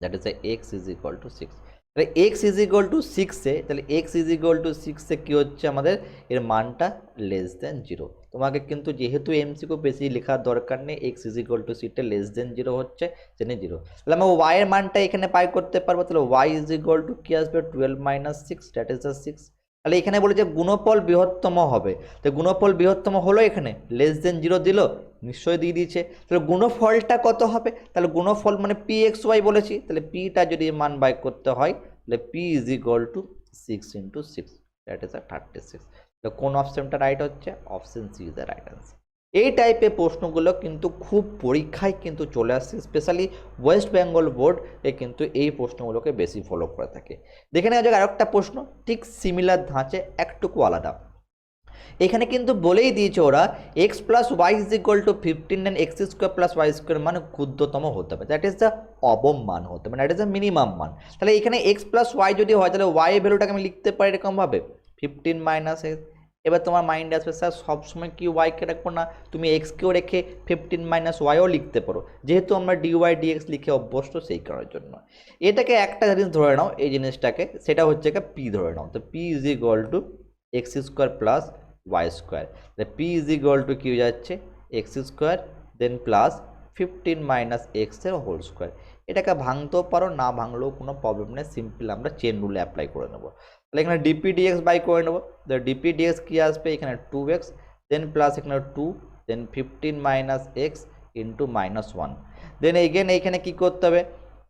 that is x is equal to 6। তাহলে এক্স ইজ ইকুয়াল টু 6-এ, তাহলে এক্স ইজ ইকুয়াল টু 6-এ কী হচ্ছে আমাদের, এর মানটা লেস দেন 0। তোমাকে কিন্তু যেহেতু এমসিকিউ বেশি লেখার দরকার নেই, এক্স ইজ ইকুয়াল টু সিটে লেস দেন 0 হচ্ছে, জেনে 0। তাহলে আমরা ওয়াই এর মানটা এখানে পাই করতে পারবো। তাহলে ওয়াই ইজ ইকুয়াল টু কী আসবে, 12 মাইনাস 6, দ্যাট ইজ দ্য 6। তাহলে এখানে বলে যে গুণফল বৃহত্তম হবে, তো গুণফল বৃহত্তম হলো, এখানে লেস দেন 0 দিল, নিশ্চয়ই দিয়ে দিয়েছে। তাহলে গুণফলটা কত হবে, তাহলে গুণফল মানে পি এক্স ওয়াই বলেছি, তাহলে পিটা যদি মান বাই করতে হয় তাহলে P is equal to 6 into 6, that is 36। তো কোন অপশনটা রাইট হচ্ছে, option C is the right answer. এই টাইপের প্রশ্নগুলো কিন্তু খুব পরীক্ষায় কিন্তু চলে আসছে, স্পেশালি ওয়েস্ট বেঙ্গল বোর্ড কিন্তু এই প্রশ্নগুলোকে বেশি ফলো করে থাকে। দেখে নেওয়া যাক আরেকটা প্রশ্ন, ঠিক সিমিলার ধাঁচে, একটুকু আলাদা। এখানে কিন্তু বলেই দিয়েছে ওরা x plus y is equal to 15 and x square plus y square মানে ক্ষুদ্রতম হতে হবে, দ্যাট ইজ দ্য অবম মান হতে হবে, দ্যাট ইজ দ্য মিনিমাম মান। তাহলে এখানে এক্স প্লাস ওয়াই যদি হয় তাহলে ওয়াই এর ভ্যালুটাকে আমি লিখতে পারি এরকমভাবে 15 মাইনাস এক্স। এবার তোমার মাইন্ডে আসবে স্যার সবসময় কি ওয়াইকে রাখবো না, তুমি এক্সকেও রেখে 15 মাইনাস ওয়াইও লিখতে পারো, যেহেতু আমরা ডিওয়াই ডিএক্স লিখে অভ্যস্ত সেই কারণের জন্য। এটাকে একটা জিনিস ধরে নাও, এই জিনিসটাকে, সেটা হচ্ছে পি ধরে নাও। তো P is equal to x square plus y square, তাহলে পি ইজ ইকুয়াল টু কী হয়ে যাচ্ছে, x square then plus 15 minus এক্সের হোল স্কোয়ার। এটাকে ভাঙতেও পারো, না ভাঙলেও কোনো প্রবলেম নেই, সিম্পল আমরা চেন রুলে অ্যাপ্লাই করে নেবো। তাহলে এখানে ডিপি ডিএক্স বাই করে নেবো, তো ডিপি ডিএক্স কী আসবে, এখানে 2x দেন প্লাস এখানে 2 then 15 minus x into minus 1। Then again এইখানে কী করতে হবে,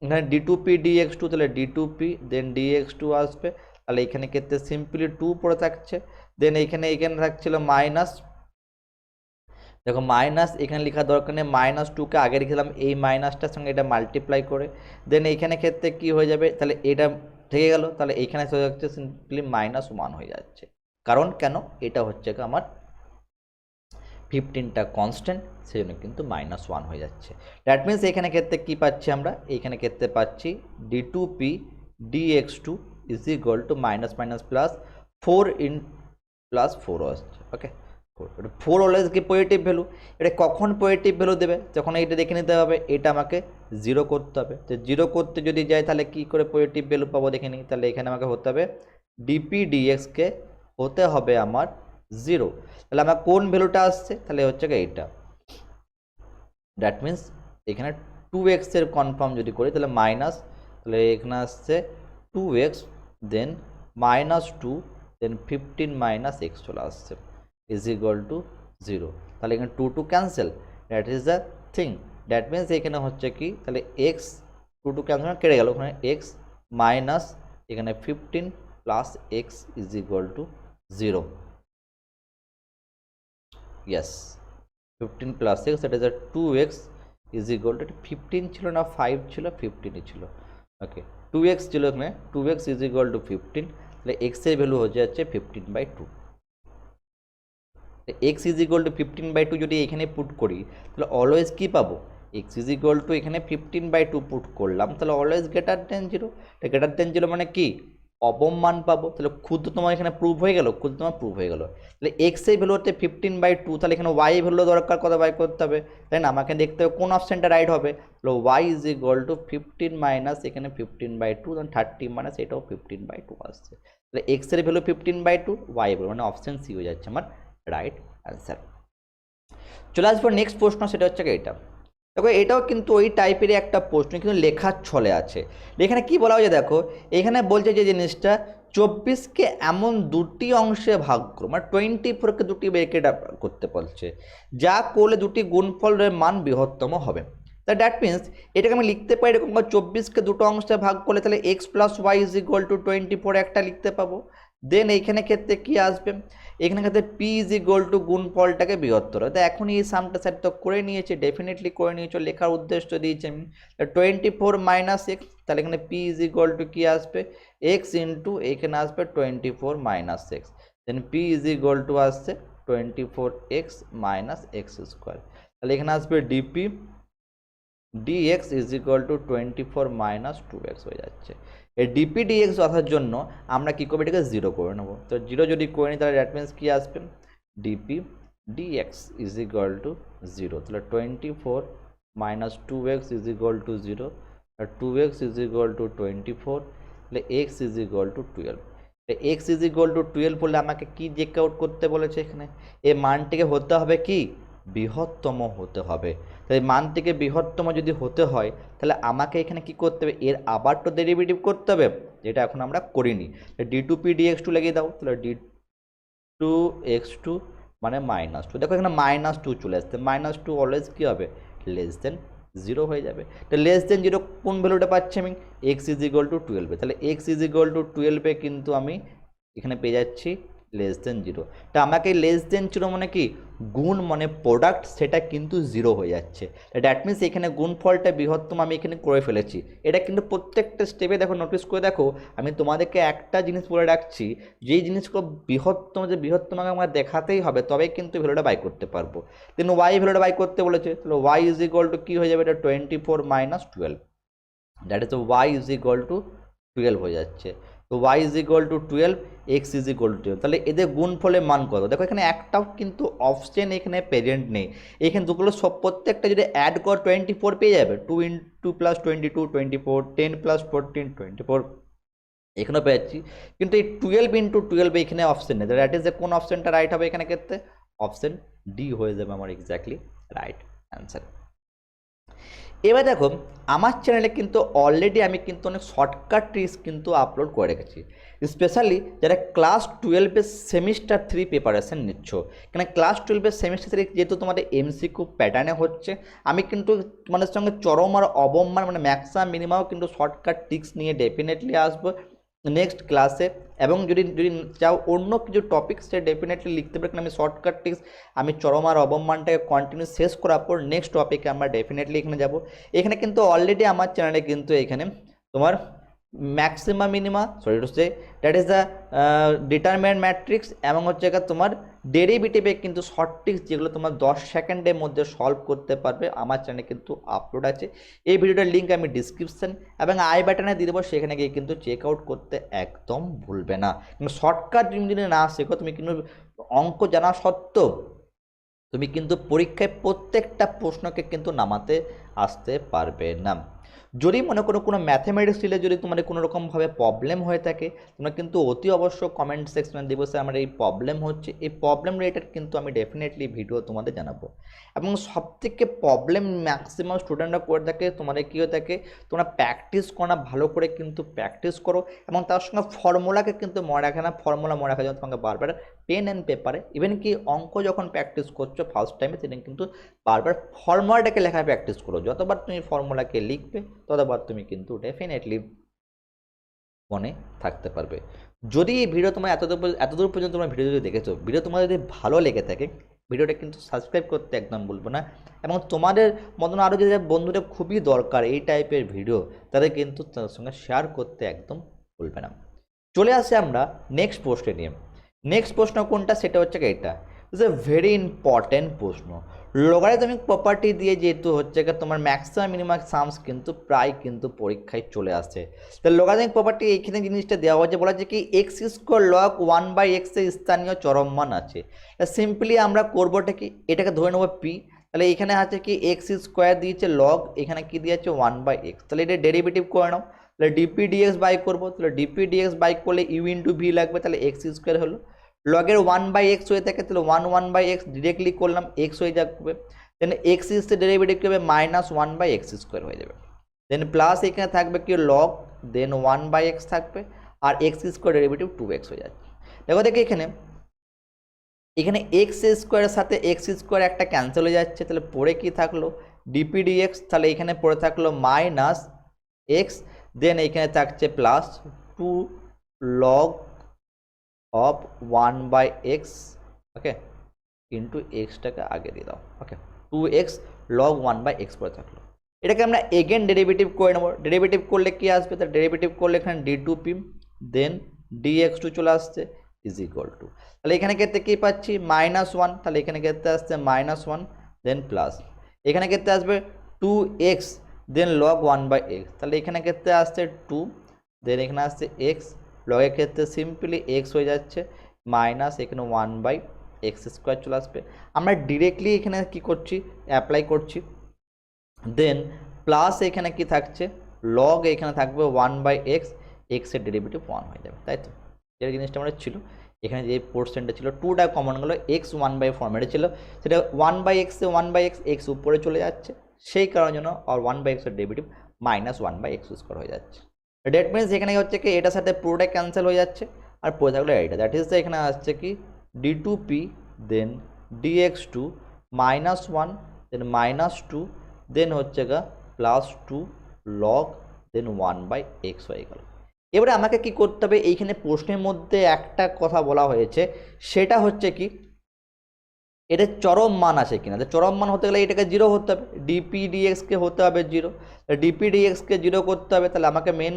এখানে d2p dx2, তাহলে d2p দেন dx2 আসবে। তাহলে এখানে ক্ষেত্রে সিম্পলি 2 পড়ে থাকছে, দেন এখানে থাকছিল মাইনাস, দেখো মাইনাস এখানে লেখার দরকার নেই, মাইনাস 2কে আগে রেখেছিলাম এই মাইনাসটার সঙ্গে এটা মাল্টিপ্লাই করে, দেন এইখানে ক্ষেত্রে কি হয়ে যাবে, তাহলে এটা থেকে গেল, তাহলে এইখানে হয়ে যাচ্ছে সিম্পলি -1 হয়ে যাচ্ছে। কারণ কেন, এটা হচ্ছে আমার 15টা কনস্ট্যান্ট, সেই জন্য কিন্তু -1 হয়ে যাচ্ছে। দ্যাট মিনস এখানে ক্ষেত্রে কি পাচ্ছি আমরা, এইখানে ক্ষেত্রে পাচ্ছি d2p dx2 is equal to minus minus plus 4 in plus 4 আসছে, ওকে। 4 অলওয়েজ কি পজিটিভ ভ্যালু, এটা কখন পজিটিভ ভ্যালু দেবে, যখন এইটা দেখে নিতে হবে এটা আমাকে 0 করতে হবে। তো 0 করতে যদি যাই তাহলে কি করে পজিটিভ ভ্যালু পাবো দেখে নিই, তাহলে এখানে আমাকে হতে হবে ডিপি ডিএক্সকে হতে হবে আমার 0। তাহলে আমার কোন ভ্যালুটা আসছে, তাহলে হচ্ছে এইটা, দ্যাট মিনস এখানে 2x এর কনফার্ম যদি করি তাহলে মাইনাস, তাহলে এখানে আসছে 2x দেন -2 দেন 15 মাইনাস এক্স চলে আসছে ইজ ইকুয়াল টু 0। তাহলে এখানে 2 two cancel, that is the thing. That means এখানে হচ্ছে কি, তাহলে এক্স 2 টু ক্যান্সেল কেটে গেল, ওখানে এক্স মাইনাস এখানে 15 plus x is equal two 0। Yes, 15 plus x, that is 2x is equal to 15 ছিল না 5 ছিল, 15ই ছিল, ওকে। 2x ছিল এখানে, 2x ইজ ইকুয়াল টু 15, তাহলে x এর ভ্যালু হয়ে যাচ্ছে 15/2। x ইজ ইকুয়াল টু 15/2 যদি এখানে পুট করি তাহলে অলওয়েজ কি পাবো, x ইজ ইকুয়াল টু এখানে 15/2 পুট করলাম, তাহলে always greater than 0। Greater than 0 মানে কি, অবম মান পাবো, তাহলে ক্ষুদ্রতম এখানে প্রুভ হয়ে গেল, ক্ষুদ্রতম প্রুভ হয়ে গেল। তাহলে এক্স এর ভ্যালু হচ্ছে 15/2, তাহলে এখানে ওয়াই ভ্যালু দরকার কত বাই করতে হবে, তাই না, আমাকে দেখতে হবে কোন অপশানটা রাইট হবে। তাহলে y is equal to 15 minus এখানে 15/2 দেন 30 মাইনাস এটাও 15/2 আসছে। তাহলে এক্স এর ভ্যালু 15/2, ওয়াই ভ্যালু মানে অপশান সি হয়ে যাচ্ছে আমার রাইট অ্যান্সার। চলে আসবো নেক্সট প্রশ্ন, সেটা হচ্ছে এটা। দেখো এটাও কিন্তু ওই টাইপেরই একটা প্রশ্ন, কিন্তু লেখার ছলে আছে। এখানে কি বলা হয়েছে দেখো, এখানে বলছে যে জিনিসটা 24কে এমন দুটি অংশে ভাগ করো, মানে 24কে দুটি ব্রেকেট করতে বলছে, যা করলে দুটি গুণফলের মান বৃহত্তম হবে। তা দ্যাট মিনস এটাকে আমি লিখতে পারি এরকম, 24কে দুটো অংশে ভাগ করলে তাহলে x plus y is equal to 24 একটা লিখতে পাবো। দেন এইখানে ক্ষেত্রে কি আসবে, এখানে ক্ষেত্রে পি ইজ ইকুয়াল টু গুণফলটাকে বৃহত্তর, তো এখন এই সামটা সাইড তো করে নিয়েছে, ডেফিনেটলি করে নিয়েছো, লেখার উদ্দেশ্য দিয়েছে আমি 24 মাইনাস এক্স, তাহলে এখানে পি ইজ ইকুয়াল টু কি আসবে, এক্স ইন্টু এখানে আসবে 24 minus x, then p is equal to আসছে 24x মাইনাস এক্স স্কোয়ার। তাহলে এখানে আসবে d p dx is equal to 24 minus 2x হয়ে যাচ্ছে। এই ডিপি ডিএক্স আসার জন্য আমরা কী করবো, এটাকে জিরো করে নেবো। তো জিরো যদি করে নিই তাহলে দ্যাট মিনস কী আসবে, DP d x is equal to zero. তাহলে 24 minus 2x is equal to zero, আর 2x ইজ ইকুয়াল টু 24, তাহলে x is equal to 12। X is equal to 12 বলে আমাকে কি চেক আউট করতে বলেছে এখানে, এই মানটিকে হতে হবে কি, বৃহত্তম হতে হবে। তাই মান থেকে বৃহত্তম যদি হতে হয় তাহলে আমাকে এখানে কি করতে হবে, এর আবার তো ডেরিভেটিভ করতে হবে, যেটা এখন আমরা করিনি। D two p d x two লাগিয়ে দাও, তাহলে ডি টু এক্স টু মানে মাইনাস টু। দেখো এখানে মাইনাস টু চলে আসছে, মাইনাস টু অলওয়েজ কী হবে, লেস দেন জিরো হয়ে যাবে। তো লেস দেন জিরো কোন ভ্যালুটা পাচ্ছি আমি, এক্স ইজ ইকুয়াল টু 12। তাহলে এক্স ইজ ইকুয়াল টু 12 কিন্তু আমি এখানে পেয়ে যাচ্ছি লেস দেন জিরো। তা আমাকে লেস দেন জিরো মানে কি, গুণ মানে প্রোডাক্ট, সেটা কিন্তু জিরো হয়ে যাচ্ছে। দ্যাট মিনস এখানে গুণফলটা বৃহত্তম আমি এখানে করে ফেলেছি। এটা কিন্তু প্রত্যেকটা স্টেপে দেখো, নোটিস করে দেখো, আমি তোমাদেরকে একটা জিনিস বলে রাখছি, যেই জিনিসগুলো বৃহত্তম, যে বৃহত্তম আমার দেখাতেই হবে, তবেই কিন্তু ভ্যালুটা বাই করতে পারবো। দেন ওয়াই ভ্যালুটা বাই করতে বলেছে, তাহলে ওয়াই ইজ ইকুয়াল টু কী হয়ে যাবে, এটা 24 minus 12, that is Y is equal to 12 হয়ে যাচ্ছে। তো y is equal to 12, x is equal to 12। তাহলে এদের গুণফলের মান কত, দেখো এখানে একটাও কিন্তু অপশন এখানে প্রেজেন্ট নেই। এখানে দুগুলো সব প্রত্যেকটা যদি অ্যাড কর 24 পেয়ে যাবে, 2 ইন্টু প্লাস 22 24, 10 প্লাস 14 24 এখানেও পেয়ে যাচ্ছি। কিন্তু এই 12 ইন্টু 12 এখানে অপশন নেই, দ্যাট ইজ যে কোন অপশনটা রাইট হবে এখানে ক্ষেত্রে, অপশন ডি হয়ে যাবে আমার এক্স্যাক্টলি রাইট অ্যান্সার। এবার দেখো আমার চ্যানেলে কিন্তু অলরেডি আমি কিন্তু অনেক শর্টকাট ট্রিক্স কিন্তু আপলোড করে রেখেছি, স্পেশালি যারা ক্লাস 12-এর সেমিস্টার 3 প্রিপারেশন নিচ্ছ। কেন ক্লাস 12-এর সেমিস্টার 3 যেহেতু তোমাদের এমসিকিউ প্যাটার্নে হচ্ছে, আমি কিন্তু তোমাদের সঙ্গে চরম আর অবমান মানে ম্যাক্সিমাম মিনিমামও কিন্তু শর্টকাট ট্রিক্স নিয়ে ডেফিনেটলি আসবো নেক্সট ক্লাসে। এবং যদি যদি চাও অন্য কিছু টপিক, সে ডেফিনেটলি লিখতে পারে, কারণ আমি শর্টকাট ট্রিক্স আমি চরম আর অবমানটাকে কন্টিনিউ শেষ করার পর নেক্সট টপিকে আমরা ডেফিনেটলি এখানে যাব। এখানে কিন্তু অলরেডি আমার চ্যানেলে কিন্তু এখানে তোমার maximum minima, sorry to say that is the determinant matrix, এবং হচ্ছে তোমার ডেরিভেটিভে কিন্তু শর্ট ট্রিক্স যেগুলো তোমার 10 সেকেন্ডের মধ্যে সলভ করতে পারবে, আমার চ্যানেলে কিন্তু আপলোড আছে। এই ভিডিওটার লিঙ্ক আমি ডিসক্রিপশন এবং আই বাটনে দিয়ে দেবো, সেখানে গিয়ে কিন্তু চেক আউট করতে একদম ভুলবে না। কিন্তু শর্টকাট যদি না শেখো, তুমি কিন্তু অঙ্ক জানা সত্ত্বেও তুমি কিন্তু পরীক্ষায় প্রত্যেকটা প্রশ্নকে কিন্তু নামাতে আসতে পারবে না। যদি মনে করো কোনো ম্যাথমেটিক্স রিলে যদি তোমার কোনো রকমভাবে প্রবলেম হয়ে থাকে, তোমরা কিন্তু অতি অবশ্য কমেন্ট সেকশনে দেবো, স্যার আমার এই প্রবলেম হচ্ছে, এই প্রবলেম রিলেটেড কিন্তু আমি ডেফিনেটলি ভিডিও তোমাদের জানাবো। এবং সবথেকে প্রবলেম ম্যাক্সিমাম স্টুডেন্টরা করে থাকে, তোমাদের কী হয়ে থাকে, তোমরা প্র্যাকটিস করো না, ভালো করে কিন্তু প্র্যাকটিস করো, এবং তার সঙ্গে ফর্মুলাকে কিন্তু মনে রাখে না। ফর্মুলা মনে রাখার জন্য তোমাকে বারবার পেন অ্যান্ড পেপারে, ইভেন কি অঙ্ক যখন প্র্যাকটিস করছো ফার্স্ট টাইমে, সেদিন কিন্তু বারবার ফর্মুলাটাকে লেখা প্র্যাকটিস করো। যতবার তুমি ফর্মুলাকে লিখবে ততবার তুমি কিন্তু ডেফিনেটলি মনে থাকতে পারবে। যদি এই ভিডিও তোমার এতদূর পর্যন্ত তোমার ভিডিও যদি দেখেছো, ভিডিও তোমার যদি ভালো লেগে থাকে, ভিডিওটা কিন্তু সাবস্ক্রাইব করতে একদম ভুলবো না। এবং তোমাদের মতন আরও যে বন্ধুদের খুবই দরকার এই টাইপের ভিডিও, তাদের কিন্তু তাদের সঙ্গে শেয়ার করতে একদম ভুলবে না। চলে আসি আমরা নেক্সট প্রশ্নে নিয়ে। নেক্সট প্রশ্ন কোনটা, সেটা হচ্ছে এটা, ইটস এ ভেরি ইম্পর্টেন্ট প্রশ্ন। লগারিদমিক প্রপার্টি দিয়ে যেহেতু হচ্ছে তোমার ম্যাক্সিমাম মিনিমাম সামস কিন্তু প্রায় কিন্তু পরীক্ষায় চলে আসে। তো লগারিদমিক প্রপার্টি এইখানে জিনিসটা দেওয়া হয়েছে, বলা হচ্ছে কি এক্স স্কোয়ার লগ 1/x এর স্থানীয় চরম মান আছে। সিম্পলি আমরা করবোটা কি, এটাকে ধরে নেবো পি। তাহলে এখানে আছে কি এক্স স্কোয়ার দিয়েছে লগ, এখানে কি দিয়েছে 1/x, তাহলে এটা ডেরিভেটিভ করে নাও। তাহলে ডিপি ডিএক্স বাই করবো, তাহলে ডিপি ডিএক্স বাই করলে ইউ ইন্টু ভি লাগবে, তাহলে এক্স স্কোয়ার হলো। লগের 1/x হয়ে থাকে, তাহলে 1/x ডিরেক্টলি করলাম, এক্স হয়ে যাবে। দেন এক্স ইস ডেরিভেটিভ কি হবে, -1/x স্কোয়ার হয়ে যাবে। দেন প্লাস এখানে থাকবে কি লগ, দেন 1/x থাকবে, আর এক্স স্কোয়ার ডেরিভেটিভ 2x হয়ে যাচ্ছে। দেখো এখানে এক্স স্কোয়ারের সাথে এক্স স্কোয়ার একটা ক্যান্সেল হয়ে যাচ্ছে, তাহলে পরে কি থাকলো ডিপি ডিএক্স, তাহলে এখানে পরে থাকলো -x, দেন এখানে থাকছে +2 log of 1/x, okay, into এক্সটাকে আগে দিয়ে দাও, ওকে, 2x log 1/x পরে থাকলো। এটাকে আমরা এগেন ডেরিভেটিভ করে নেবো। ডেরিভেটিভ করলে কি আসবে, তার ডেরিভেটিভ করলে এখানে d2p, দেন dx2 চলে আসছে, ইজ ইকুয়াল টু, তাহলে এখানে ক্ষেত্রে কী পাচ্ছি -1, তাহলে এখানে ক্ষেত্রে আসছে -1 দেন প্লাস, এখানে ক্ষেত্রে আসবে 2x দেন log 1/x, তাহলে এখানে ক্ষেত্রে আসছে 2 দেন এখানে আসছে x, লগের ক্ষেত্রে সিম্পলি x হয়ে যাচ্ছে মাইনাস এখানে 1/x² চলে আসবে। আমরা ডিরেক্টলি এখানে কি করছি অ্যাপ্লাই করছি, দেন প্লাস এখানে কি থাকছে লগ এখানে থাকবে 1/x, এক্সের ডেরিভেটিভ 1 হয়ে যাবে, তাই তো যে জিনিসটা আমাদের ছিল এখানে যে পোর্শনটা ছিল 2টা কমন গেলো, x 1/4 ফর্মেটে ছিল, সেটা 1/x এ 1/x x উপরে চলে যাচ্ছে, সেই কারণের জন্য আর 1/x এর ডেরিভেটিভ -1/x² হয়ে যাচ্ছে। ডেট মিনস এখানে হচ্ছে কি এটার সাথে পুরোটা ক্যান্সেল হয়ে যাচ্ছে আর পড়ে থাকলো এইটা, দ্যাট ইজ এখানে আসছে কি d2p দেন dx2 -1 দেন -2 দেন হচ্ছে গা +2 log দেন 1/x হয়ে গেল। এবারে আমাকে কি করতে হবে, এইখানে প্রশ্নের মধ্যে একটা কথা বলা হয়েছে, সেটা হচ্ছে কি এটা চরম মান আছে কিনা, তো চরম মান হতে গেলে এটাকে 0 হতে হবে, ডিপি ডিএক্সকে হতে হবে 0, ডিপি ডিএক্সকে 0 করতে হবে, তাহলে আমাকে মেন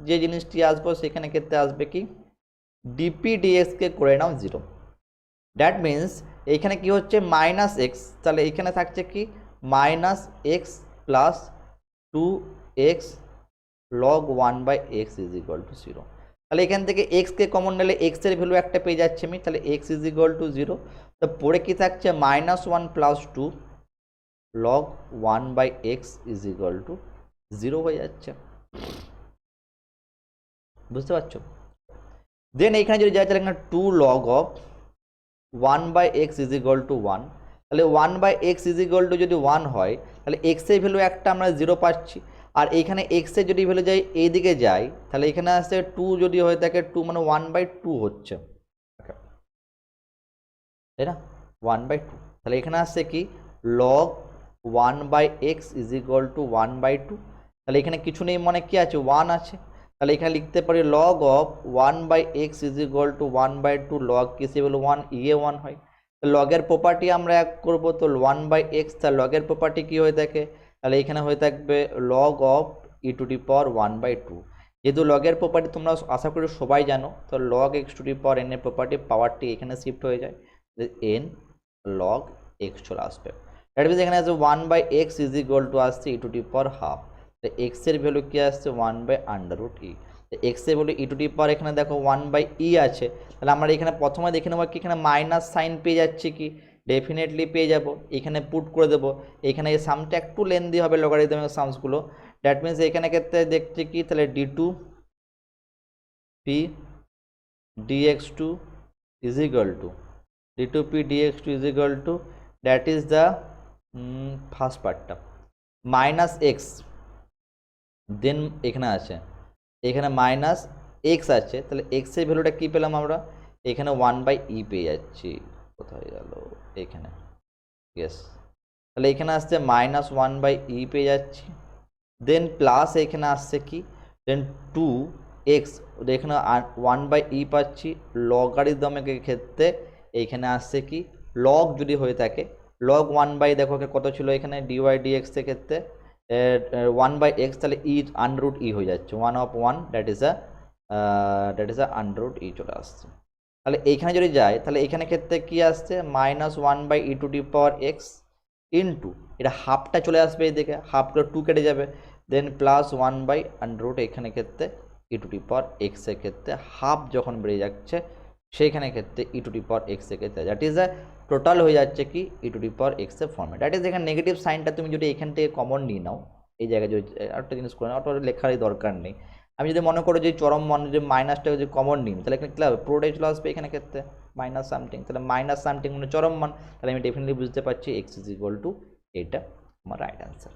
যে জিনিসটি আসবো সেখানে ক্ষেত্রে আসবে কি ডিপি ডিএক্সকে করে নাও 0, দ্যাট মিন্স এইখানে কি হচ্ছে -x, তাহলে এখানে থাকছে কি -x plus 2x log 1/x is equal two 0, তাহলে এখান থেকে এক্সকে কমন নিলে এক্স এর ভ্যালু একটা পেয়ে যাচ্ছে আমি, তাহলে x ইজ ইকুয়াল টু 0, তো পরে কি থাকছে -1 plus 2 log 1/x is equal two 0 হয়ে যাচ্ছে, বুঝতে পারছো। দেন এখানে যদি যাই তাহলে এখানে 2 log of 1/x is equal to 1, তাহলে 1/x ইজ ইকুয়াল টু যদি 1 হয় তাহলে x এর ভ্যালু একটা আমরা 0 পাচ্ছি, আর এখানে x এর যদি ভ্যালু যাই এইদিকে যাই তাহলে এখানে আসছে 2 যদি হয়ে থাকে 2 মানে 1/2 হচ্ছে, তাই না 1/2, তাহলে এখানে আসছে কি log 1/x is equal two 1/2, তাহলে এখানে কিছু নেই মানে কি আছে 1 আছে, তাহলে এখানে লিখতে পারি log of 1/x is equal two 1/2 log কিসে বলো 1 ইয়ে 1 হয়, তো লগের প্রপার্টি আমরা এক করবো, তো 1/x তার লগের প্রপার্টি কি হয়ে থাকে, তাহলে এখানে হয়ে থাকবে log of e⁻1/2, যেহেতু লগের প্রপার্টি তোমরা আশা করি সবাই জানো, তো log x⁻n এর প্রপার্টি পাওয়ারটি এখানে শিফট হয়ে যায়, n log x চলে আসবে, দ্যাট মিনস এখানে আছে 1/x ইজ ইকুয়াল টু আসছে e⁻½ তো x এর ভ্যালু কি আসছে 1/√e, তো x এর ভ্যালু e⁻, এখানে দেখো 1/e আছে, তাহলে আমরা এখানে প্রথমে দেখে নেবো কি এখানে মাইনাস সাইন পেয়ে যাচ্ছে কি, ডেফিনেটলি পেয়ে যাব, এখানে পুট করে দেবো, এখানে এই সামটা একটু লেন্দি হবে লগারিদমিক সামসগুলো, দ্যাট মিনস এখানে ক্ষেত্রে দেখছি কি তাহলে d2p dx2 is equal two d2p dx2 is equal to that is the first পার্টটা -x, দেন এখানে আছে এখানে -x আছে, তাহলে x এর ভ্যালুটা কি পেলাম আমরা এখানে 1/e পেয়ে যাচ্ছি, কোথায় গেল এখানে ইয়েস, তাহলে এখানে আসছে -1/e পেয়ে যাচ্ছি, দেন প্লাস এখানে আসছে কি দেন 2x, এখানে 1/e পাচ্ছি, লগারিদমিক ক্ষেত্রে এইখানে আসছে কি লগ যদি হয়ে থাকে log 1/ দেখো কত ছিল এখানে dy dx এর ক্ষেত্রে 1/x, তাহলে e হয়ে যাচ্ছে 1/1, দ্যাট ইজ √e চলে আসছে, তাহলে এইখানে যদি যাই তাহলে এখানে ক্ষেত্রে কি আসছে -1/e⁻x ইন্টু এটা হাফটা চলে আসবে এইদিকে, হাফ করে 2 কেটে যাবে, দেন +1/√, এখানে ক্ষেত্রে e⁻x এর ক্ষেত্রে হাফ যখন বেড়ে যাচ্ছে সেইখানে ক্ষেত্রে e⁻x এর ক্ষেত্রে দ্যাট ইজ টোটাল হয়ে যাচ্ছে কি e⁻x এর ফর্মে, দ্যাট ইজ এখানে নেগেটিভ সাইনটা তুমি যদি এখান থেকে কমন নিয়ে নাও, এই জায়গায় যদি একটা জিনিস করে নাও, ওটা লেখারই দরকার নেই, আমি যদি মনে করো যে চরম মান যদি মাইনাসটা যদি কমন নিই তাহলে এখানে কী হবে পুরোটাই চলে আসবে এখানে ক্ষেত্রে মাইনাস সামথিং, তাহলে মাইনাস সামথিং মানে চরম মান, তাহলে আমি ডেফিনেটলি বুঝতে পারছি x ইজ ইকুয়াল টু এটা আমার রাইট অ্যান্সার,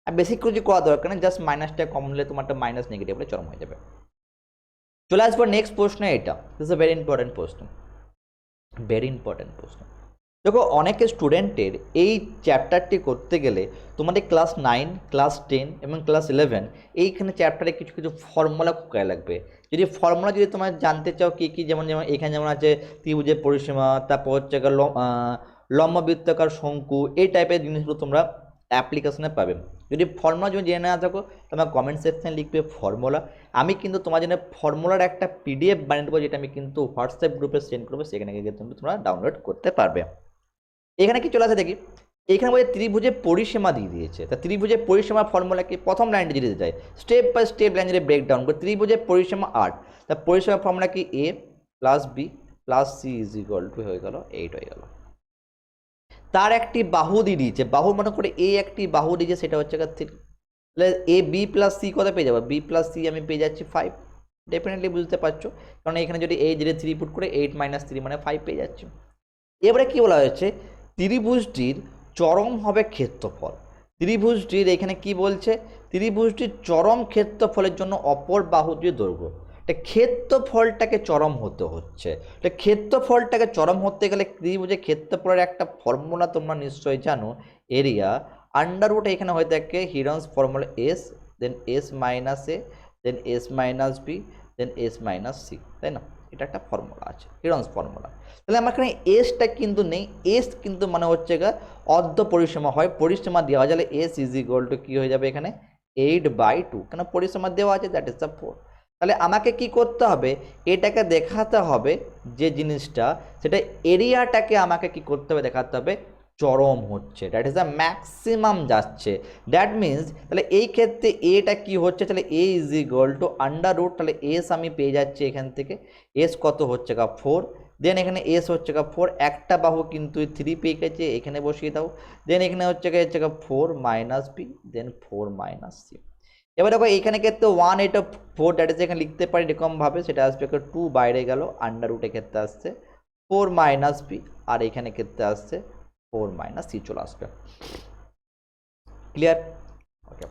আর বেশি কিছু করা দরকার নেই, জাস্ট মাইনাসটা কম নিলে তোমারটা মাইনাস নেগেটিভ হলে চরম হয়ে যাবে। চলে আসবো নেক্সট প্রশ্নে, এটা দিস এ ভেরি ইম্পর্টেন্ট প্রশ্ন, ভেরি ইম্পর্টেন্ট প্রশ্ন। দেখো অনেক স্টুডেন্টের এই চ্যাপ্টারটি করতে গেলে তোমাদের ক্লাস 9, ক্লাস 10 এবং ক্লাস 11 এইখানে চ্যাপ্টারে কিছু কিছু ফর্মুলা করা লাগবে, যদি ফর্মুলা যদি তোমরা জানতে চাও কী কী, যেমন এখানে যেমন আছে ত্রিভুজের পরিসীমা, তারপর হচ্ছে লম্ববৃত্তাকার শঙ্কু, এই টাইপের জিনিসগুলো তোমরা অ্যাপ্লিকেশনে পাবে। যদি ফর্মুলা যদি জেনে না থাকো তোমার কমেন্ট সেকশনে লিখবে ফর্মুলা। আমি কিন্তু তোমার জন্য ফর্মুলার একটা পিডিএফ বানিয়ে দেবো, যেটা আমি কিন্তু হোয়াটসঅ্যাপ গ্রুপে সেন্ড করবো, সেখানে গিয়ে কিন্তু তোমরা ডাউনলোড করতে পারবে। এখানে কি চলে আসে দেখি, এখানে বলছে ত্রিভুজের পরিসীমা দিয়ে দিয়েছে। তা ত্রিভুজের পরিসীমা ফর্মুলা কি, প্রথম লাইনটা যদি দিতে চাই স্টেপ বাই স্টেপ লাইন যদি ব্রেকডাউন করে, ত্রিভুজের পরিসীমা 8, তা পরিসীমা ফর্মুলা কি a plus b plus c is equal to হয়ে গেল 8 হয়ে গেল। তার একটি বাহু দিয়ে দিয়েছে, বাহু মনে করে এ একটি বাহু দিয়েছে, সেটা হচ্ছে তাহলে এ বি প্লাস সি কত পেয়ে যাবো, বি প্লাস সি আমি পেয়ে যাচ্ছি 5। ডেফিনেটলি বুঝতে পারছো, কারণ এখানে যদি এই যদি 3 পুট করে 8 মাইনাস 3 মানে 5 পেয়ে যাচ্ছ। এবারে কি বলা হয়েছে, ত্রিভুজটির চরম হবে ক্ষেত্রফল। ত্রিভুজটির এখানে কি বলছে, ত্রিভুজটির চরম ক্ষেত্রফলের জন্য অপর বাহুটির দৈর্ঘ্য। ক্ষেত্রফলটাকে চরম হতে হচ্ছে, ক্ষেত্রফলটাকে চরম হতে গেলে ত্রিভুজের ক্ষেত্রফলের একটা ফর্মুলা তোমরা নিশ্চয়ই জানো, এরিয়া আন্ডার রুট এখানে হয়ে থাকে হিরন্স formula S, then S minus A, then S minus B, then S minus C, তাই না? এটা একটা ফর্মুলা আছে, হিরন্স ফর্মুলা। তাহলে আমার এখানে এসটা কিন্তু নেই, এস কিন্তু মানে হচ্ছে গা অর্ধ পরিসীমা হয়, পরিসীমা দেওয়া যাবে এস ইজ ইকুয়াল টু কী হয়ে যাবে এখানে 8/2, কেন পরিসীমা দেওয়া আছে, দ্যাট ইজ দ্য 4। তাহলে আমাকে কি করতে হবে, এটাকে দেখাতে হবে যে জিনিসটা, সেটা এরিয়াটাকে আমাকে কি করতে হবে, দেখাতে হবে চরম হচ্ছে, দ্যাট ইজ দ্য ম্যাক্সিমাম যাচ্ছে। দ্যাট মিনস তাহলে এই ক্ষেত্রে এটা কি হচ্ছে, তাহলে এ is equal to under root, তাহলে এস আমি পেয়ে যাচ্ছি এখান থেকে, এস কত হচ্ছে গা 4, দেন এখানে এস হচ্ছে গা 4, একটা বাহু কিন্তু 3 পেয়ে গেছে, এখানে বসিয়ে দাও, দেন এখানে হচ্ছে গা 4 মাইনাস বি, দেন 4 মাইনাস সি। এবার দেখো এইখানে ক্ষেত্রে 1 এটা 4, দ্যাট ইজ এখানে লিখতে পারি এরকমভাবে, সেটা আসবে 2 বাইরে গেল, আন্ডার রুটে ক্ষেত্রে আসছে 4 মাইনাস বি, আর এখানে ক্ষেত্রে আসছে 4 মাইনাস সি চলে আসবে। ক্লিয়ার? ওকে,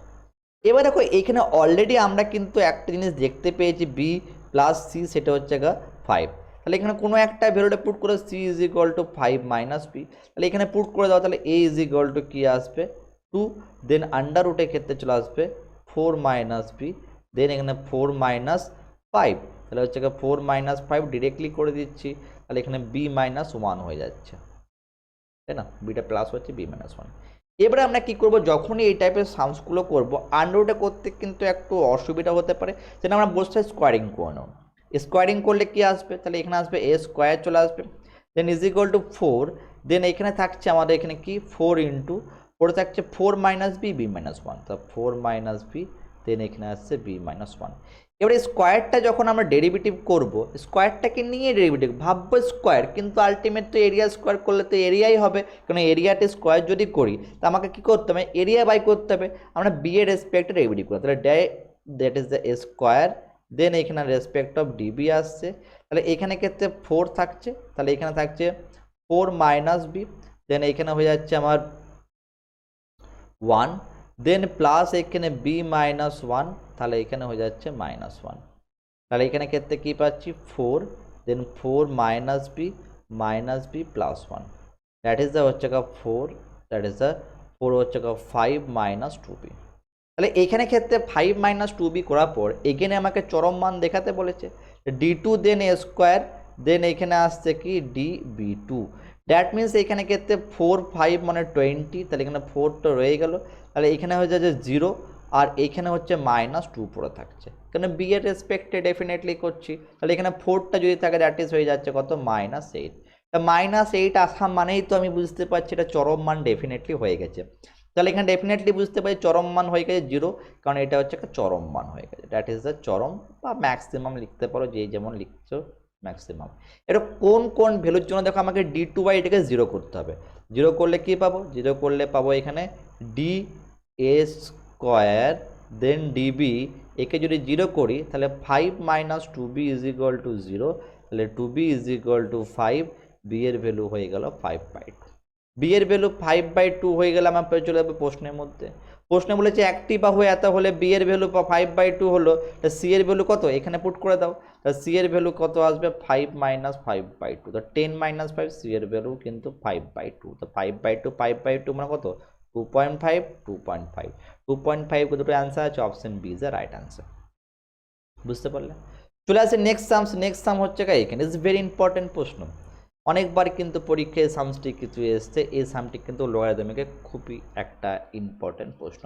এবার দেখো এইখানে অলরেডি আমরা কিন্তু একটা জিনিস দেখতে পেয়েছি, বি প্লাস সি, সেটা হচ্ছে গা 5। তাহলে এখানে কোনো একটা ভ্যালুটা পুট করে c is equal to 5 minus b, তাহলে এখানে পুট করে দাও, তাহলে এ ইজ ইকুয়াল টু কী আসবে 2, দেন আন্ডার রুটের ক্ষেত্রে চলে আসবে 4 মাইনাস বি, দেন এখানে 4 মাইনাস 5, তাহলে হচ্ছে গা 4 মাইনাস 5 ডিরেক্টলি করে দিচ্ছি, তাহলে এখানে বি মাইনাস 1 হয়ে যাচ্ছে, তাই না? বিটা প্লাস হচ্ছে বি মাইনাস 1। এবারে আমরা কি করব, যখনই এই টাইপের সামসগুলো করব, আন্ডাররুটে করতে কিন্তু একটু অসুবিধা হতে পারে, সেটা আমরা বলতে স্কোয়ারিং করে নেব। স্কোয়ারিং করলে কি আসবে, তাহলে এখানে আসবে এ স্কোয়ার চলে আসবে, দেন ইজ ইকুয়াল টু 4, দেন এখানে থাকছে আমাদের এখানে কি 4 ইন্টু, পরে থাকছে 4 মাইনাস বি, বি মাইনাস 1, তো 4 মাইনাস বি, দেন এখানে আসছে বি মাইনাস 1। এবারে স্কোয়ারটা যখন আমরা ডেরিভেটিভ করব, স্কোয়ারটাকে নিয়ে ডেরিভেটিভ ভাববো স্কোয়ার, কিন্তু আলটিমেট তো এরিয়া স্কোয়ার করলে তো এরিয়াই হবে, কারণ এরিয়াতে স্কোয়ার যদি করি তা আমাকে কী করতে হবে, এরিয়া বাই করতে হবে, আমরা বি এর রেসপেক্টে ডেরিভেটিভ করতে, তাহলে দ্যাট ইজ দ্য স্কোয়ার, দেন এখানে রেসপেক্ট অফ ডিবি আসছে, তাহলে এখানে ক্ষেত্রে 4 থাকছে, তাহলে এখানে থাকছে 4 মাইনাস বি, দেন এখানে হয়ে যাচ্ছে আমার 1, দেন প্লাস এখানে বি মাইনাস 1, তাহলে এখানে হয়ে যাচ্ছে মাইনাস 1, তাহলে এখানে ক্ষেত্রে কী পাচ্ছি 4, then 4 minus b plus 1, that is the হচ্ছে গা 4, দ্যাট ইজ দ্য 4 হচ্ছে গা 5 মাইনাস 2b। তাহলে এখানে ক্ষেত্রে 5 মাইনাস 2b করার পর এখানে আমাকে চরম মান দেখাতে বলেছে, d2 দেন এ স্কোয়ার, দেন এখানে আসছে কি db2, দ্যাট মিনস এখানে ক্ষেত্রে 4 5 মানে 20, তাহলে এখানে 4 তো রয়ে গেল, তাহলে এখানে হয়ে যাচ্ছে 0, আর এখানে হচ্ছে মাইনাস 2 পড়ে থাকছে, কারণ বি এর রেসপেক্টে ডেফিনেটলি করছি, তাহলে এখানে 4টা যদি থাকে দ্যাট ইজ হয়ে যাচ্ছে কত -8, তা -8 আসা মানেই তো আমি বুঝতে পারছি এটা চরম মান ডেফিনেটলি হয়ে গেছে, তাহলে এখানে ডেফিনেটলি বুঝতে পারি চরম মান হয়ে গেছে 0, কারণ এটা হচ্ছে একটা চরম মান হয়ে গেছে, দ্যাট ইজ দ্য চরম বা ম্যাক্সিমাম লিখতে পারো, যে যেমন লিখছো ম্যাক্সিমাম। এটা কোন কোন ভ্যালুর জন্য দেখো আমাকে d2 বাই এটাকে 0 করতে হবে, 0 করলে কি পাবো, 0 করলে পাবো এখানে d a square, then d b, একে যদি 0 করি তাহলে 5 minus 2b is equal two 0, তাহলে 2b is equal to 5, b এর ভ্যালু হয়ে গেল 5/2, বি এর ভ্যালু 5/2 হয়ে গেলে আমার চলে যাবে প্রশ্নের মধ্যে, প্রশ্নে বলেছে একটি বাহু এত হলে বি এর ভ্যালু 5/2 হলো, তা সি এর ভ্যালু কত এখানে পুট করে দাও, তা সি এর ভ্যালু কত আসবে 5 মাইনাস 5/2, তো 10 মাইনাস 5, সি এর ভ্যালু কিন্তু 5/2, তো 5/2 মানে কত 2.5, 2.5 দুটো অ্যান্সার আছে, option b is the right answer. বুঝতে পারলে? চলে আসে নেক্সট সাম হচ্ছে এখানে ইজ ভেরি ইম্পর্টেন্ট প্রশ্ন, অনেকবার কিন্তু পরীক্ষায় সামসটি কিছু এসছে, এই সামটি কিন্তু লগারিদমিকে খুবই একটা ইম্পর্টেন্ট প্রশ্ন।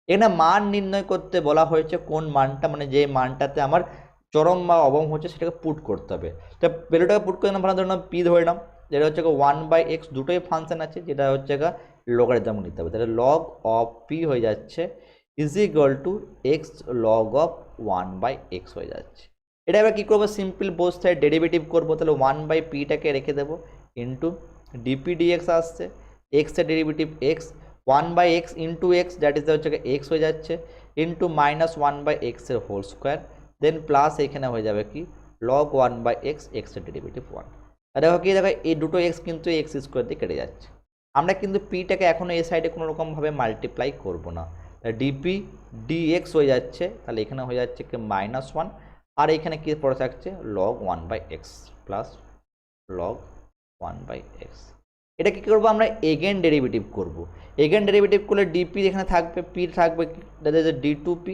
এখানে মান নির্ণয় করতে বলা হয়েছে, কোন মানটা মানে যে মানটাতে আমার চরম বা অবম হচ্ছে সেটাকে পুট করতে হবে। তো ভ্যালুটাকে পুট করে আমরা ধরুন পি ধরে নাম, যেটা হচ্ছে 1/x, দুটোই ফাংশন আছে, যেটা হচ্ছে লগারিদম নিতে হবে। তাহলে লগ অফ পি হয়ে যাচ্ছে is equal to x log of 1/x হয়ে যাচ্ছে। এটা এবার কী করবো, সিম্পল বোথ সাইড ডেরিভেটিভ করবো। তাহলে 1/p-টাকে রেখে দেবো ইন্টু ডিপি ডিএক্স আসছে, এক্সের derivative x, 1/x into x that is হচ্ছে এক্স হয়ে যাচ্ছে, ইন্টু -1/x এর হোল স্কোয়ার, দেন প্লাস এখানে হয়ে যাবে কি লগ 1/x, এক্সের ডেরিভেটিভ 1। আর দেখো কি, দেখো এই দুটো এক্স কিন্তু এক্স স্কোয়ার দিয়ে কেটে যাচ্ছে। আমরা কিন্তু পিটাকে এখনও এই সাইডে কোনো রকমভাবে মাল্টিপ্লাই করবো না, ডিপি ডিএক্স হয়ে যাচ্ছে, তাহলে এখানে হয়ে যাচ্ছে কি -1, আর এখানে কি পড়ে থাকছে log 1/x plus log 1/x। এটা কি করবো আমরা এগেন ডেরিভেটিভ করব। এগেন ডেরিভেটিভ করলে ডিপি এখানে থাকবে, পি থাকবে d2p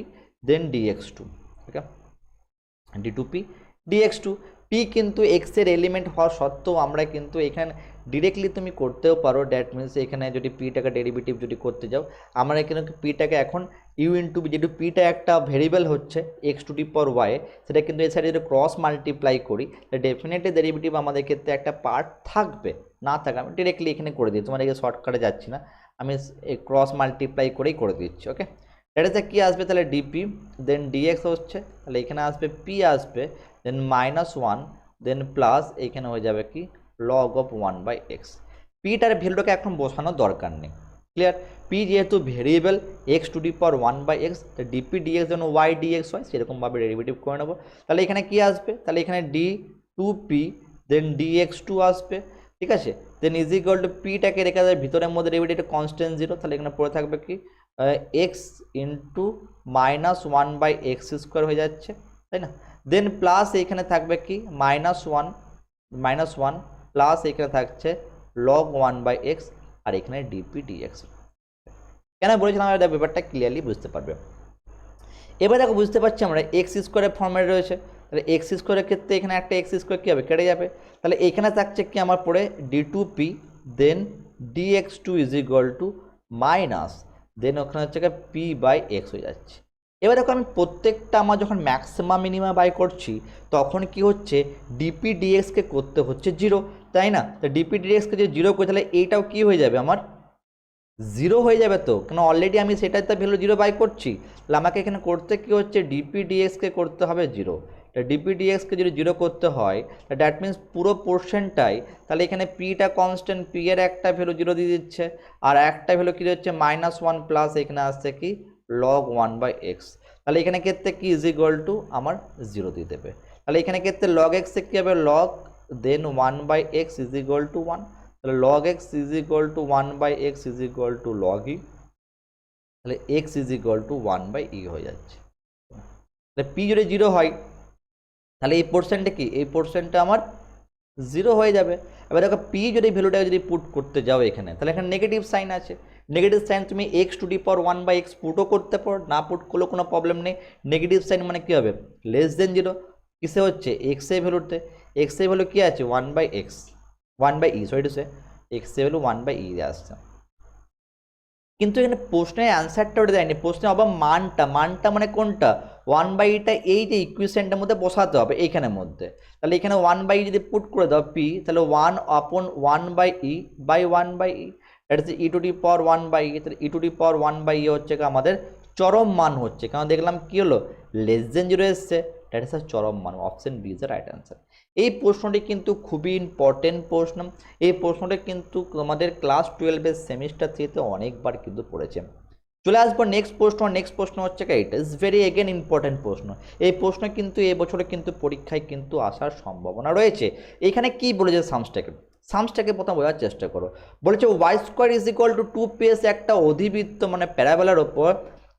দেন dx2, ঠিক আছে, d2p dx2। পি কিন্তু এক্স এর এলিমেন্ট হওয়া সত্ত্বেও আমরা কিন্তু এখানে ডিরেক্টলি তুমি করতেও পারো, দ্যাট মিনস এখানে যদি পিটাকে ডেরিভেটিভ যদি করতে যাও, আমরা এখানে পিটাকে এখন ইউ ইন্টু যেহেতু পিটা একটা ভেরিয়েবল হচ্ছে x⁴y, সেটা কিন্তু এই সাইডে যদি ক্রস মাল্টিপ্লাই করি তাহলে ডেফিনেটলি ডেরিভেটিভ আমাদের ক্ষেত্রে একটা পার্ট থাকবে, না থাকে আমি ডিরেক্টলি এখানে করে দিই, তোমার এখানে শর্টকাটে যাচ্ছি না, আমি ক্রস মাল্টিপ্লাই করেই করে দিচ্ছি। ওকে, এটা কি আসবে তাহলে ডিপি দেন ডিএক্স হচ্ছে, তাহলে এখানে আসবে পি আসবে, দেন -1 দেন প্লাস এখানে হয়ে যাবে কি লগ অফ 1/x। পিটার ভ্যালুটাকে এখন বসানোর দরকার নেই, ক্লিয়ার। পি যেহেতু ভেরিয়েবল x⁴1/x, ডিপি ডিএক্স যেন ওয়াই ডিএক্স হয় সেরকমভাবে ডেরিভেটিভ করে নেবো। তাহলে এখানে কি আসবে, তাহলে এখানে d2p দেন dx2 আসবে, ঠিক আছে, দেন ইজ ইকুয়াল টু পিটাকে রেখে দেবে ভিতরের মধ্যে ডেরিভেটিভ কনস্ট্যান্ট 0, তাহলে এখানে পড়ে থাকবে কি এক্স ইন্টু -1/x² হয়ে যাচ্ছে, তাই না, দেন প্লাস এখানে থাকবে কি -1 প্লাস এখানে থাকছে লগ 1/x, আর এখানে ডিপি ডিএক্স। কেন বলেছিলাম আমরা ব্যাপারটা ক্লিয়ারলি বুঝতে পারবে। এবার দেখো বুঝতে পারছি আমরা এক্স স্কোয়ারের ফর্মে রয়েছে, তাহলে এক্স স্কোয়ারের ক্ষেত্রে এখানে একটা এক্স স্কোয়ার কী হবে, কেটে যাবে, তাহলে এখানে থাকছে কি আমার পড়ে d2p then dx2 is equal to minus, then ওখানে হচ্ছে p/x হয়ে যাচ্ছে। এবার দেখো আমি প্রত্যেকটা আমার যখন ম্যাক্সিমাম মিনিমাম বাই করছি তখন কি হচ্ছে ডিপি ডিএক্সকে করতে হচ্ছে 0, তাই না, তো ডিপি ডিএক্সকে যে 0 করে তাহলে এইটাও কি হয়ে যাবে আমার 0 হয়ে যাবে, তো কেন অলরেডি আমি সেটাই তো ভ্যালু 0 বাই করছি, তাহলে আমাকে এখানে করতে কি হচ্ছে ডিপি ডিএক্সকে করতে হবে 0। ডিপি ডিএক্সকে যদি 0 করতে হয় দ্যাট মিনস পুরো পোর্শনটাই, তাহলে এখানে পিটা কনস্ট্যান্ট, পি এর একটা ভ্যালু 0 দিয়ে দিচ্ছে, আর একটা ভ্যালু কি হচ্ছে -1 প্লাস এখানে আসছে কি লগ 1/x, তাহলে এখানে ক্ষেত্রে কি ইজ ইকুয়াল টু আমার 0 দিয়ে দেবে। তাহলে এখানে ক্ষেত্রে লগ এক্সে কী হবে log then 1/x is equal to 1, তাহলে log x is equal to 1/x is equal to log e, তাহলে x is equal to 1/e হয়ে যাচ্ছে। তাহলে p যদি 0 হয় তাহলে এই পোর্শনটা কি, এই পোর্শনটা আমার 0 হয়ে যাবে। এবার দেখো p যদি ভ্যালুটা যদি পুট করতে যাও এখানে, তাহলে এখানে নেগেটিভ সাইন আছে, নেগেটিভ সাইন তুমি x⁴1/x পুটও করতে পারো, না পুট করলেও কোনো প্রবলেম নেই। নেগেটিভ সাইন মানে কী হবে লেস দেন 0, কিসে হচ্ছে x এর ভ্যালুতে, x এর ভ্যালু কী আছে 1/e, sorry to say x এর ভ্যালু 1/e আসছে। কিন্তু এখানে প্রশ্নের অ্যান্সারটা ওটা দেয়নি, প্রশ্নে আবার মানটা মানে কোনটা 1/eটা এই যে ইকুয়েশনটার মধ্যে বসাতে হবে এইখানের মধ্যে, তাহলে এখানে 1/e যদি পুট করে দাও p, তাহলে 1/1/e দ্যাট ইজ e⁴1/e, তাহলে e⁴1/e হচ্ছে আমাদের চরম মান হচ্ছে, কারণ দেখলাম কি হলো লেস দেন 0 এসছে, দ্যাট ইজ চরম মান, option b is the right answer. এই প্রশ্নটি কিন্তু খুবই ইম্পর্টেন্ট প্রশ্ন, এই প্রশ্নটি কিন্তু আমাদের ক্লাস 12-এর সেমিস্টার 3-তে অনেকবার কিন্তু পড়েছে। চলে আসবো নেক্সট প্রশ্ন, নেক্সট প্রশ্ন হচ্ছে এটা ইজ ভেরি এগেন ইম্পর্টেন্ট প্রশ্ন, এই প্রশ্ন কিন্তু এবছরে কিন্তু পরীক্ষায় কিন্তু আসার সম্ভাবনা রয়েছে। এখানে কি বলেছে সামসটাকে প্রথম বোঝার চেষ্টা করো। বলেছে y² is equal two 2PS একটা অধিবৃত্ত মানে প্যারাবোলার ওপর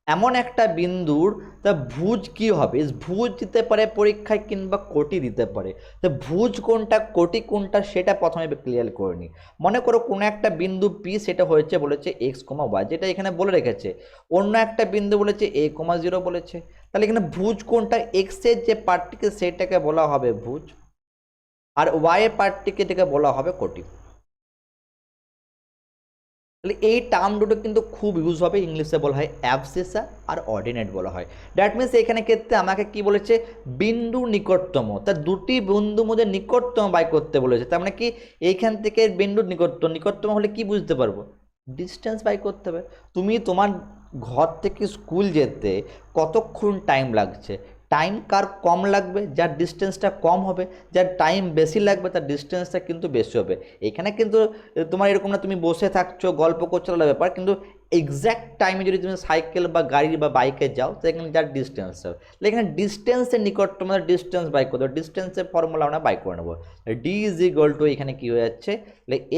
এমন একটা বিন্দুর তা ভুজ কি হবে, ভুজ দিতে পারে পরীক্ষায় কিংবা কোটি দিতে পারে, তো ভুজ কোনটা কোটি কোনটা সেটা প্রথমে ক্লিয়ার করে নিই। মনে করো কোনো একটা বিন্দু পি সেটা হয়েছে বলেছে x,y, যেটা এখানে বলে রেখেছে, অন্য একটা বিন্দু বলেছে a,0 বলেছে, তাহলে এখানে ভুজ কোনটা, এক্সের যে পার্টটিকে সেটাকে বলা হবে ভুজ, আর ওয়াই পার্টটিকে এটাকে বলা হবে কোটি। তাহলে এই টার্ম দুটো কিন্তু খুব ইউজ হবে, ইংলিশে বলা হয় অ্যাবসিসা আর অর্ডিনেট বলা হয়। দ্যাট মিনস এখানে ক্ষেত্রে আমাকে কি বলেছে, বিন্দু নিকটতম, তার দুটি বিন্দু মধ্যে নিকটতম বাই করতে বলেছে। তার মানে কি এইখান থেকে বিন্দু নিকটতম হলে কি বুঝতে পারবো, ডিস্টেন্স বাই করতে হবে। তুমি তোমার ঘর থেকে স্কুল যেতে কতক্ষণ টাইম লাগছে, টাইম কার কম লাগবে, যার ডিস্টেন্সটা কম হবে, যার টাইম বেশি লাগবে তার ডিস্টেন্সটা কিন্তু বেশি হবে। এখানে কিন্তু তোমার এরকম না তুমি বসে থাকছো গল্প করছো আলাদা ব্যাপার, কিন্তু এক্স্যাক্ট টাইমে যদি তুমি সাইকেল বা গাড়ি বা বাইকে যাও তো এখানে যার ডিস্টেন্স হবে, এখানে ডিস্টেন্সের নিকটতম ডিস্টেন্স বাই করে দেবো, ডিস্টেন্সের ফর্মুলা আমরা বাই করে নেবো। ডি ইজ ইকুয়াল টু এখানে কী হয়ে যাচ্ছে,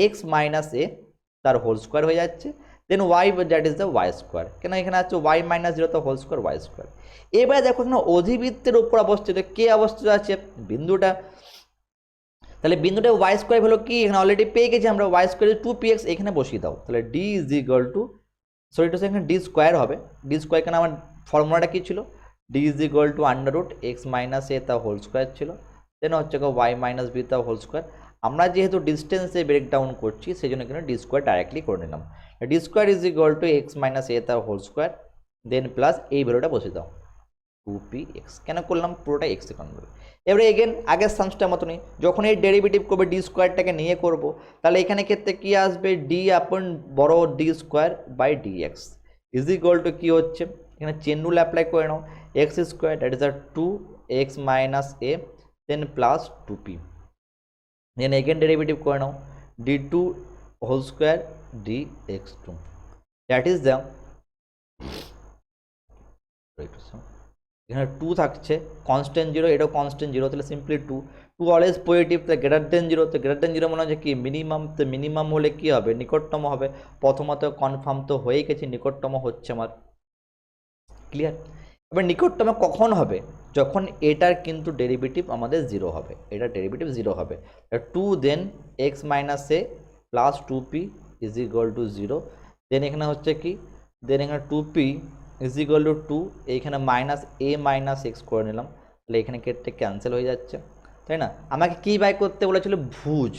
এক্স মাইনাস এ তার হোল স্কোয়ার হয়ে যাচ্ছে, then Y that is the Y square, কেন এখানে আছে ওয়াই মাইনাস জিরো তো হোল স্কোয়ার ওয়াই স্কোয়ার। এবারে দেখো এখানে অধিবৃত্তের উপর অবস্থিত কে অবস্থিত আছে, বিন্দুটা। তাহলে বিন্দুটা ওয়াই স্কোয়ার হলো কি, এখানে অলরেডি পেয়ে গেছি আমরা, ওয়াই স্কোয়ার 2px এখানে বসিয়ে দাও। তাহলে D is equal to, sorry to এখানে ডি স্কোয়ার হবে, ডি স্কোয়ার কেন আমার ফর্মুলাটা কী ছিল, D is equal to under root X minus A তা হোল স্কোয়ার ছিল, দেন হচ্ছে ওয়াই মাইনাস বি তা হোল স্কোয়ার। আমরা যেহেতু ডিস্টেন্সে ব্রেকডাউন করছি সেই জন্য এখানে ডি স্কোয়ার ডাইরেক্টলি করে নিলাম। D square is equal to X minus A তা হোল স্কোয়ার, দেন প্লাস এই ভ্যালুটা বসিয়ে দাও 2px, কেন করলাম পুরোটা এক্স এ কনভার্ট। এবারে এগেন আগের সামসটার মতনই যখন এই ডেরিভেটিভ করবে ডি স্কোয়ারটাকে নিয়ে করব, তাহলে এখানে ক্ষেত্রে কি আসবে, ডি আপন বড় D square by D X is equal to কী হচ্ছে, এখানে চেন রুল অ্যাপ্লাই করে নাও, এক্স স্কোয়ার দ্যাট ইজ আর 2x minus A then plus 2p, then again derivative করে নাও d2 whole square dx2, that is the, এখানে 2 থাকছে কনস্ট্যান্ট জিরো, এটাও কনস্ট্যান্ট জিরো, তাহলে সিম্পলি 2 অলওয়েজ পজিটিভ, তো গ্রেটার দেন জিরো, তো গ্রেটার দেন জিরো মনে হচ্ছে কি মিনিমাম, তো মিনিমাম হলে কি হবে, নিকটতম হবে। প্রথমত কনফার্ম তো হয়েই গেছে নিকটতম হচ্ছে আমার, ক্লিয়ার। এবার নিকটতম কখন হবে, যখন এটার কিন্তু ডেরিভেটিভ আমাদের জিরো হবে, এটার ডেরিভেটিভ জিরো হবে, 2 than X minus A plus 2p is equal to zero, then এখানে হচ্ছে কি, দেন এখানে 2p ইজ ইকুয়াল টু 2, এইখানে মাইনাস এ মাইনাস এক্স করে নিলাম, তাহলে এখানে ক্ষেত্রে ক্যান্সেল হয়ে যাচ্ছে, তাই না। আমাকে কী বাই করতে বলেছিল, ভুজ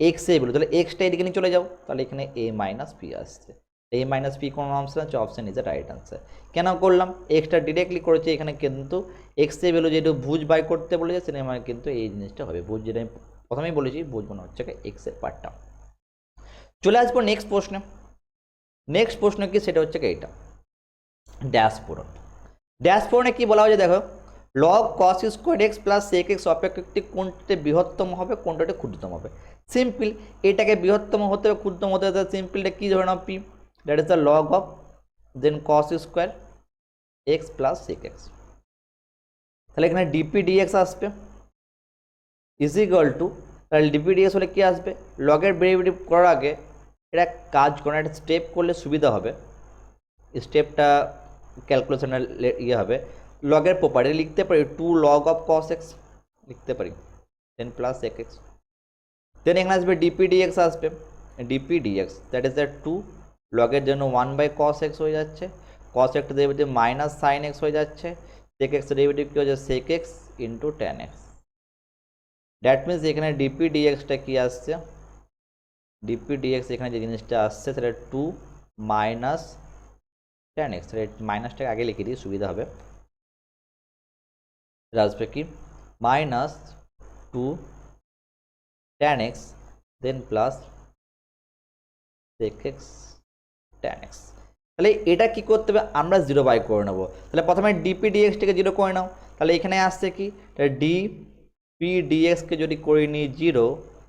এক্স এ বলে, তাহলে এক্সটা এদিকে নিয়ে চলে যাও, তাহলে এখানে এ মাইনাস পি আসছে, এ মাইনাস পি কোন অপশান আছে, option is the right answer. কেন করলাম, এক্সটা ডিরেক্টলি করেছে, এখানে কিন্তু এক্স এ ভ্যালু যেটা ভুজ বাই করতে বলেছে সেটা আমার কিন্তু এই জিনিসটা হবে, ভুজ যেটা আমি প্রথমেই বলেছি, ভুজ মনে হচ্ছে এক্স এর পার্টটা। চলে আসবো নেক্সট প্রশ্নে। নেক্সট প্রশ্ন কি, সেটা হচ্ছে এইটা ড্যাশ পূরণ। ড্যাশ পূরণে কি বলা হয়েছে দেখো, log cos square x plus sec x অপেক্ষাকৃত কোনটাতে বৃহত্তম হবে কোনটাতে ক্ষুদ্রতম হবে। সিম্পল, এটাকে বৃহত্তম হতে হবে ক্ষুদ্রতম হতে হবে, সিম্পলটা কী ধরে নাও, P that is the log of then cos square x plus sec X, তাহলে এখানে ডিপি ডিএক্স আসবে ইজ ইকুয়াল টু, তাহলে ডিপি ডিএক্স হলে কী আসবে, লগের ডেরিভেটিভ করার আগে এটা কাজ করে একটা স্টেপ করলে সুবিধা হবে, স্টেপটা ক্যালকুলেশনের ইয়ে হবে, লগের প্রপার্টি লিখতে পারি 2 log অফ কস এক্স লিখতে পারি, দেন প্লাস সেক এক্স, দেন এখানে আসবে ডিপি ডিএক্স আসবে, DP D X that is the 2 লগের জন্য 1 বাই কস এক্স হয়ে যাচ্ছে, cos X derivative minus sine X হয়ে যাচ্ছে, সেক এক্স ডেরিভেটিভ কী হচ্ছে sec X into tan X, that means এখানে ডিপি ডিএক্সটা কী আসছে, ডিপি ডিএক্স এখানে যে জিনিসটা আসছে সেটা 2 মাইনাস ট্যান এক্স, মাইনাসটাকে আগে লিখে দিই সুবিধা হবে, আসবে কি minus 2 tan X then plus sec X tan X. তাহলে এটা কি করতে হবে, আমরা জিরো বাই করে নেবো, তাহলে প্রথমে ডিপি ডিএক্সটাকে জিরো করে নাও, তাহলে এখানে আসছে কি ডিপি ডিএক্সকে যদি করে নিই জিরো,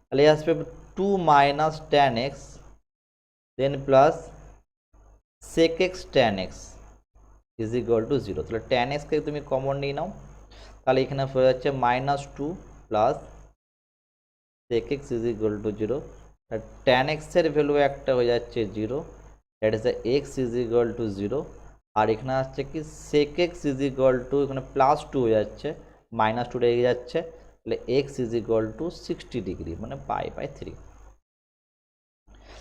তাহলে আসবে 2 minus tan X then plus sec X tan X is equal to zero, তাহলে ট্যান এক্সকে তুমি কমন নিয়ে নাও, তাহলে এখানে হয়ে যাচ্ছে minus 2 plus sec X is equal to zero, tan এক্সের ভ্যালু একটা হয়ে যাচ্ছে zero, that is the X is equal to zero, আর এখানে আসছে কি sec X is equal to এখানে প্লাস 2 হয়ে যাচ্ছে, মাইনাস 2 রেগে যাচ্ছে, তাহলে x is equal to 60 degree মানে পাই বাই 3,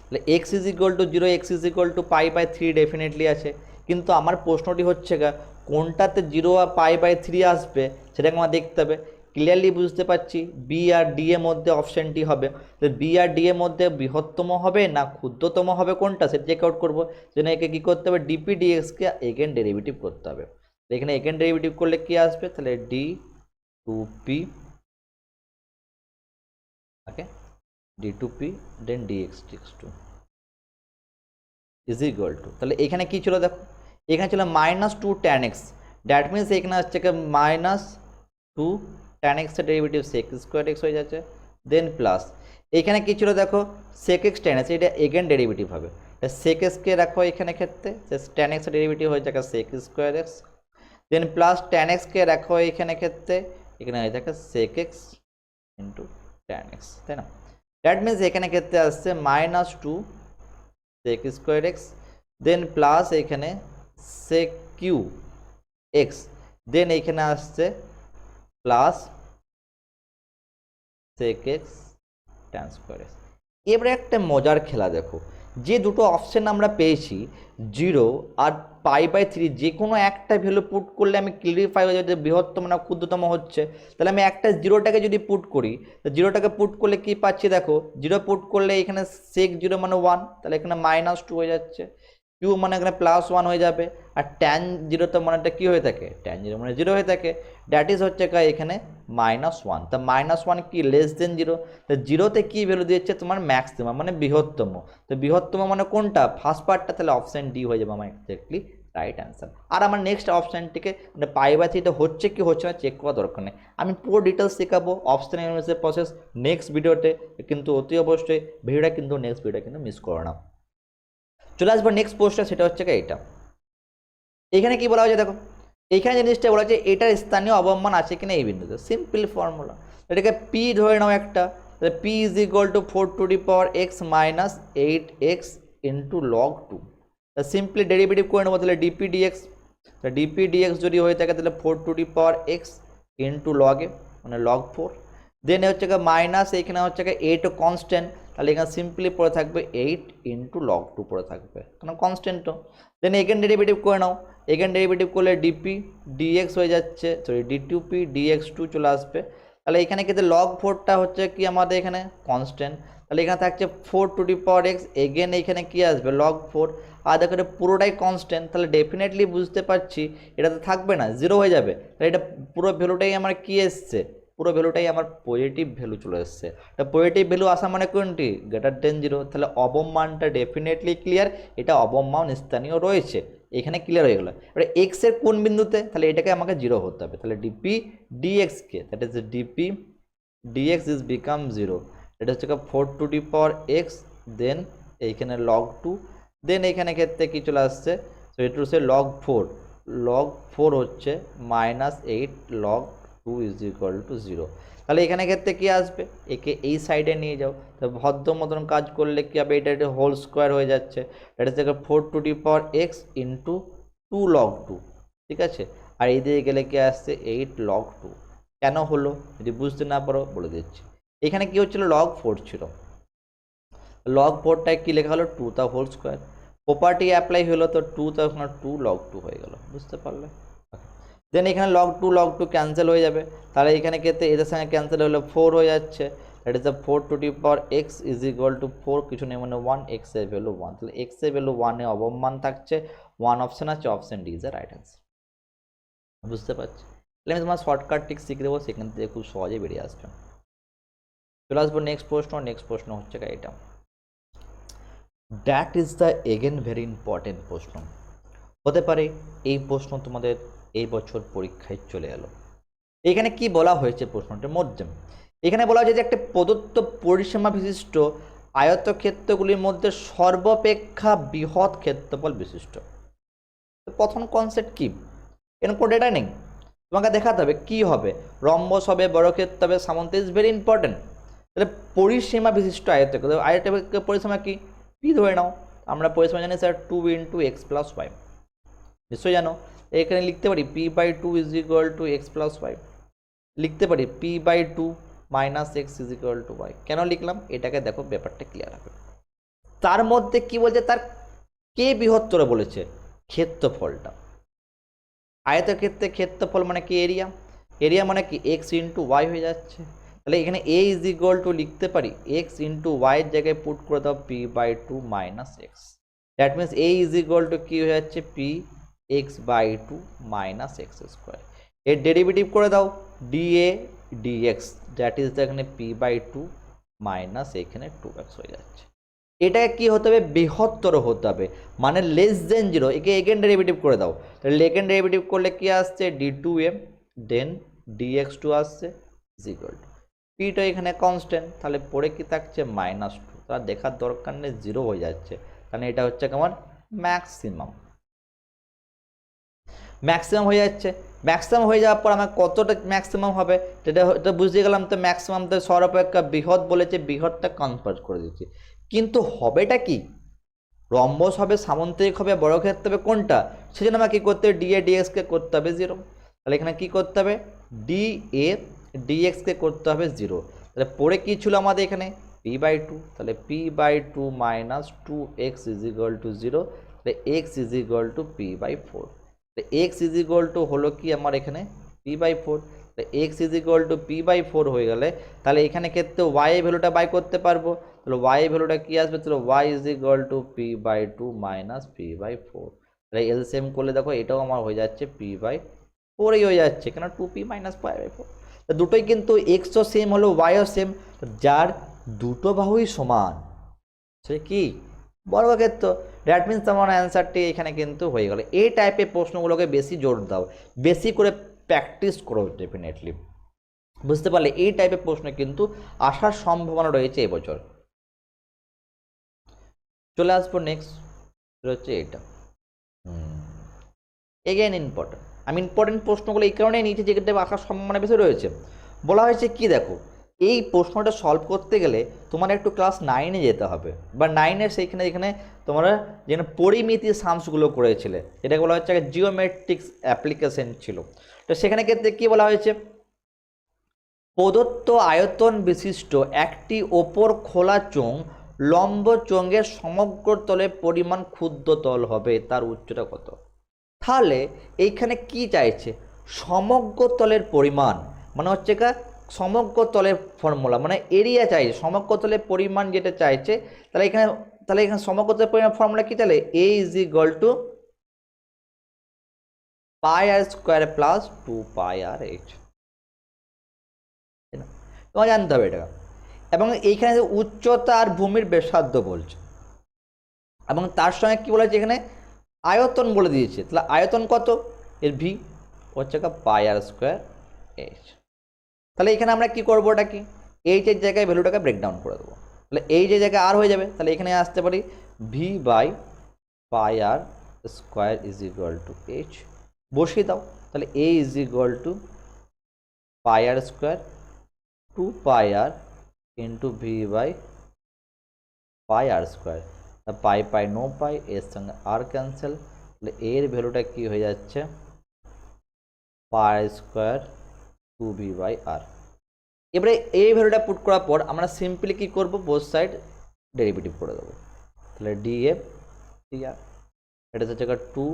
তাহলে x is equal to zero, x is equal to pi by 3 definitely আছে, কিন্তু আমার প্রশ্নটি হচ্ছে কোনটাতে জিরো আর পাই বাই 3 আসবে সেটাকে আমার দেখতে হবে, ক্লিয়ারলি বুঝতে পারছি বি আর ডি এর মধ্যে অপশানটি হবে। তো বি আর ডি এর মধ্যে বৃহত্তম হবে না ক্ষুদ্রতম হবে কোনটা সেটা চেক আউট করবো। জন্য একে কী করতে হবে, ডিপি ডিএক্সকে এগেন ডেরিভেটিভ করতে হবে। তো এখানে এগেন ডেরিভেটিভ করলে কি আসবে, তাহলে d two p, okay, d two p then d x d x two is equal to, তাহলে এখানে কি ছিল দেখো, এখানে ছিল -2 tan x, দ্যাট মিনস এখানে হচ্ছে -2 tan x এর ডেরিভেটিভ sec স্কোয়ার x হয়ে যাচ্ছে, দেন প্লাস এখানে কি ছিল দেখো sec x tan x, এটা এগেন ডেরিভেটিভ হবে, sec x কে রাখো এখানে ক্ষেত্রে tan x এর ডেরিভেটিভ হয়ে যাবে sec স্কোয়ার x, দেন প্লাস tan x কে রাখো এখানে ক্ষেত্রে, এখানে হয়ে যাবে sec x into tan x, তাই না? দ্যাট মিনস এখানে ক্ষেত্রে আসছে -2 sec স্কোয়ার x, দেন প্লাস এখানে sec কিউ x, দেন এখানে আসছে plus sec x tan square x। এবারে একটা মজার খেলা দেখো, যে দুটো অপশন আমরা পেয়েছি 0 আর π/3, যে কোনো একটা ভ্যালু পুট করলে আমি ক্লিয়ারিফাই হয়ে যাবে যে বৃহত্তম না ক্ষুদ্রতম হচ্ছে। তাহলে আমি একটা জিরোটাকে যদি পুট করি, তো জিরোটাকে পুট করলে কি পাচ্ছি দেখো, 0 পুট করলে এখানে sec 0 মানে 1, তাহলে এখানে -2 হয়ে যাচ্ছে, কিউ মানে এখানে +1 হয়ে যাবে, আর tan 0 তো মানেটা কি হয়ে থাকে, tan 0 মানে 0 হয়ে থাকে, দ্যাট ইজ হচ্ছে এখানে -1। তা -1 কি লেস দেন 0, তো 0তে কি ভ্যালু দিচ্ছে তোমার ম্যাক্সিমাম মানে বৃহত্তম, তো বৃহত্তম মানে কোনটা ফার্স্ট পার্টটা, তাহলে অপশান ডি হয়ে যাবে আমার এক্স্যাক্টলি রাইট অ্যান্সার। আর আমার নেক্সট অপশানটিকে মানে π/3 হচ্ছে কি হচ্ছে না চেক করা দরকার নেই, আমি পুরো ডিটেলস শেখাবো অপশান ইউনিভার্সের প্রসেস নেক্সট ভিডিওতে, কিন্তু অতি অবশ্যই ভিডিওটা কিন্তু নেক্সট ভিডিওটা কিন্তু মিস করো না। চলে আসবো নেক্সট পোস্টটা, সেটা হচ্ছে এইটা। এখানে কি বলা হয়েছে দেখো, এইখানে জিনিসটা বলা হচ্ছে এটার স্থানীয় অবমান আছে কিনা এই বিন্দুতে, সিম্পল ফর্মুলা, এটাকে পি ধরে নাও একটা, তাহলে P is equal two 4⁻x - 8x into log 2, তা সিম্পলি ডেরিভেটিভ করে নেবো, তাহলে ডিপি ডিএক্স, ডিপি ডিএক্স যদি হয়ে থাকে তাহলে 4⁻x ইন্টু log এ মানে log 4, দেন হচ্ছে মাইনাস এখানে হচ্ছে 8 কনস্ট্যান্ট, তাহলে এখানে সিম্পলি পড়ে থাকবে 8 ইন্টু log 2 পড়ে থাকবে, কারণ কনস্ট্যান্ট তো। দেন এগেন ডেরিভেটিভ করে নাও, এগেন ডেরিভেটিভ করলে ডিপি ডিএক্স হয়ে যাচ্ছে, সরি ডি2পি ডিএক্স2 চলে আসবে, তাহলে এখানে কিন্তু log 4টা হচ্ছে কি আমাদের এখানে কনস্ট্যান্ট, তাহলে এখানে থাকছে 4⁻x, এগেন এখানে কি আসবে log 4, আর দেখো এটা পুরোটাই কনস্ট্যান্ট, তাহলে ডেফিনেটলি বুঝতে পারছি এটা তো থাকবে না, 0 হয়ে যাবে, তাহলে এটা পুরো ভ্যালুটাই আমার কি এসছে, পুরো ভ্যালুটাই আমার পজিটিভ ভ্যালু চলে এসছে, তা পজিটিভ ভ্যালু আসা মানে কোনটি গ্রেটার দেন 0, তাহলে অবমানটা ডেফিনেটলি ক্লিয়ার, এটা অবমান স্থানীয় রয়েছে, এখানে ক্লিয়ার হয়ে গেল। এবার এক্স এর কোন বিন্দুতে, তাহলে এটাকে আমাকে 0 হতে হবে, তাহলে ডিপি ডিএক্স কে, that is d p d x is become 0, এটা হচ্ছে 4⁻x, দেন এইখানে log 2, দেন এখানে ক্ষেত্রে কি চলে আসছে, সো এটা হচ্ছে log 4 হচ্ছে -8 log 2 ইজ ইকুয়াল টু 0, তাহলে এখানে ক্ষেত্রে কি আসবে, একে এই সাইডে নিয়ে যাও, তো ভদ্র মতন কাজ করলে কি হবে, এটা একটা হোল স্কোয়ার হয়ে যাচ্ছে, এটা থেকে 4⁻x ইন্টু 2 log 2, ঠিক আছে, আর এই দিকে গেলে কি আসছে 8 log 2, কেন হলো যদি বুঝতে না পারো বলে দিচ্ছি, এখানে কি হচ্ছিল log 4 ছিল, log 4টায় কি লেখা হলো 2 তা হোল স্কোয়ার, প্রপার্টি অ্যাপ্লাই হলো তো 2 তা 2 log 2 হয়ে গেল, বুঝতে পারলে। দেন এখানে log 2 ক্যান্সেল হয়ে যাবে, তাহলে এখানে ক্ষেত্রে এদের সঙ্গে ক্যান্সেল হলে 4 হয়ে যাচ্ছে, that is 4⁻x is equal two 4 কিছু নেই মানে 1, x এর ভ্যালু 1, তাহলে x এর ভ্যালু 1 এ অবমান থাকছে, 1 অপশন আছে, option D is the right answer, বুঝতে পারছি। তাহলে আমি তোমার শর্টকাট ট্রিক শিখে দেবো, সেখান থেকে খুব সহজে বেরিয়ে আসবে। চলে আসবো নেক্সট প্রশ্ন হচ্ছে এটা, that is the again very important প্রশ্ন, হতে পারে এই প্রশ্ন তোমাদের এই বছর পরীক্ষায় চলে এলো। এখানে কি বলা হয়েছে প্রশ্নটার মধ্যে, এখানে বলা হয়েছে যে একটা প্রদত্ত পরিসীমা বিশিষ্ট আয়তক্ষেত্রগুলির মধ্যে সর্বাপেক্ষা বৃহৎ ক্ষেত্রফল বিশিষ্ট, প্রথম কনসেপ্ট কি, এর কোনো ডেটা নেই, তোমাকে দেখাতে হবে কি হবে, রম্বস হবে, বর্গক্ষেত্র হবে, সামন্ত ইজ ভেরি ইম্পর্টেন্ট, তাহলে পরিসীমা বিশিষ্ট আয়তক্ষেত্র পরিসীমা কি পি ধরে নাও, আমরা পরিসীমা জানি স্যার 2 × x + y, নিশ্চয়ই জানো, এখানে লিখতে পারি p/2 is equal two x + y, লিখতে পারি p/2 - x is equal two y, কেন লিখলাম এটাকে দেখো ব্যাপারটা ক্লিয়ার হবে। তার মধ্যে কি বলছে, তার কে বৃহত্তর বলেছে, ক্ষেত্রফলটা, আয়তক্ষেত্রে ক্ষেত্রফল মানে কি এরিয়া, এরিয়া মানে কি এক্স ইন্টু ওয়াই হয়ে যাচ্ছে। তাহলে এখানে এ ইজ ইকুয়াল টু লিখতে পারি এক্স ইন্টু ওয়াইয়ের জায়গায় পুট করে দাও P by two minus X. That means A is equal to কী হয়ে যাচ্ছে P X by two minus x square. এর ডেরিভেটিভ করে দাও ডিএ ডিএক্স, দ্যাট ইজ এখানে পি বাই টু মাইনাস এখানে টু এক্স হয়ে যাচ্ছে। এটাকে কি হতে হবে বৃহত্তর হতে হবে, মানে লেস দেন জিরো। একে এগেন ডেরিভেটিভ করে দাও, তাহলে এগেন ডেরিভেটিভ করলে কি আসছে ডি টু এম দেন ডিএক্স টু আসছে ইকুয়াল টু পিটা এখানে কনস্ট্যান্ট, তাহলে পরে কি থাকছে মাইনাস টু। তার দেখার দরকার নেই, জিরো হয়ে যাচ্ছে, তাহলে এটা হচ্ছে কেমন ম্যাক্সিমাম। ম্যাক্সিমাম হয়ে যাচ্ছে, ম্যাক্সিমাম হয়ে যাওয়ার পর আমার কতটা ম্যাক্সিমাম হবে এটা বুঝতে গেলাম। তো ম্যাক্সিমাম তো সর্বাপেক্ষা বৃহৎ বলেছে, বৃহৎটা কনভার্ট করে দিচ্ছি। কিন্তু হবেটা কি, রম্বস হবে, সামন্তরিক হবে, বর্গক্ষেত্র হবে, কোনটা? সেজন্য আমাকে কী করতে হবে ডিএ ডিএক্সকে করতে হবে জিরো। তাহলে এখানে কী করতে হবে ডিএ ডিএক্সকে করতে হবে জিরো। তাহলে পরে কী ছিল আমাদের এখানে পি বাই টু, তাহলে p by two minus two x is equal to zero. তাহলে x is equal to p by four. X is equal to হলো কি আমার এখানে P by four. X is equal to p by four হয়ে গেলে তাহলে এখানে ক্ষেত্রে ওয়াই এর ভ্যালুটা বাই করতে পারবো। তাহলে ওয়াই এর ভ্যালুটা কি আসবে, তাহলে y is equal to p by two minus p by four. তাহলে এলসিএম করলে দেখো এটাও আমার হয়ে যাচ্ছে পি বাই ফোরই হয়ে যাচ্ছে, কেন two p minus pi by four. দুটোই কিন্তু এক্সও সেম হলো ওয়াইও সেম, যার দুটো বাহুই সমান সে কি বর্গক্ষেত্র। দ্যাট মিনস তোমার অ্যান্সারটি এখানে কিন্তু হয়ে গেল। এই টাইপের প্রশ্নগুলোকে বেশি জোর দাও, বেশি করে প্র্যাকটিস করো ডেফিনেটলি। বুঝতে পারলে এই টাইপের প্রশ্ন কিন্তু আসার সম্ভাবনা রয়েছে এবছর। চলে আসবো নেক্সট হচ্ছে এটা এগেইন ইম্পর্টেন্ট। আমি ইম্পর্টেন্ট প্রশ্নগুলো এই কারণেই নিয়েছি যেটা আসার সম্ভাবনা বেশি রয়েছে। বলা হয়েছে কি দেখো, এই প্রশ্নটা সলভ করতে গেলে তোমার একটু ক্লাস 9-এ যেতে হবে, বা 9-এর সেইখানে যেখানে তোমরা যেখানে পরিমিতি সামসগুলো করেছিলে, যেটাকে বলা হচ্ছে জিওমেট্রিক্স অ্যাপ্লিকেশন ছিল। তো সেখানে ক্ষেত্রে কী বলা হয়েছে, প্রদত্ত আয়তন বিশিষ্ট একটি ওপর খোলা চোঙ লম্ব চোঙের সমগ্র তলের পরিমাণ ক্ষুদ্র তল হবে, তার উচ্চতা কত? তাহলে এইখানে কি চাইছে সমগ্র তলের পরিমাণ, মানে হচ্ছে সমগ্র তলের ফর্মুলা, মানে এরিয়া চাইছে, সমগ্র তলের পরিমাণ যেটা চাইছে। তাহলে এখানে সমগ্র তলের পরিমাণ ফর্মুলা কি, তাহলে এ is equal to pi r square plus two pi r h. তোমার জানতে হবে এটা। এবং এইখানে উচ্চতা আর ভূমির ব্যাসার্ধ বলছে, এবং তার সঙ্গে কি বলেছে এখানে আয়তন বলে দিয়েছে। তাহলে আয়তন কত, এর ভি হচ্ছে পাই আর স্কোয়ার এইচ। তাহলে এখানে আমরা কি করবো, ওটা কি এইচের জায়গায় ভ্যালুটাকে ব্রেকডাউন করে দেবো। তাহলে এই যে জায়গায় আর হয়ে যাবে, তাহলে এখানে আসতে পারি v by pi r square is equal to h, বসিয়ে দাও। তাহলে এ is equal to pi r square two pi r into v by pi r square. Pi pi no pi, এর সঙ্গে আর ক্যান্সেল। তাহলে এর ভ্যালুটা কি হয়ে যাচ্ছে pi square two v by r. এবারে এই ভ্যালুটা পুট করার পর আমরা সিম্পলি কি করব, বোথ সাইড ডেরিভেটিভ করে দেবো। তাহলে ডিএফ ডি আর, এটা হচ্ছে টু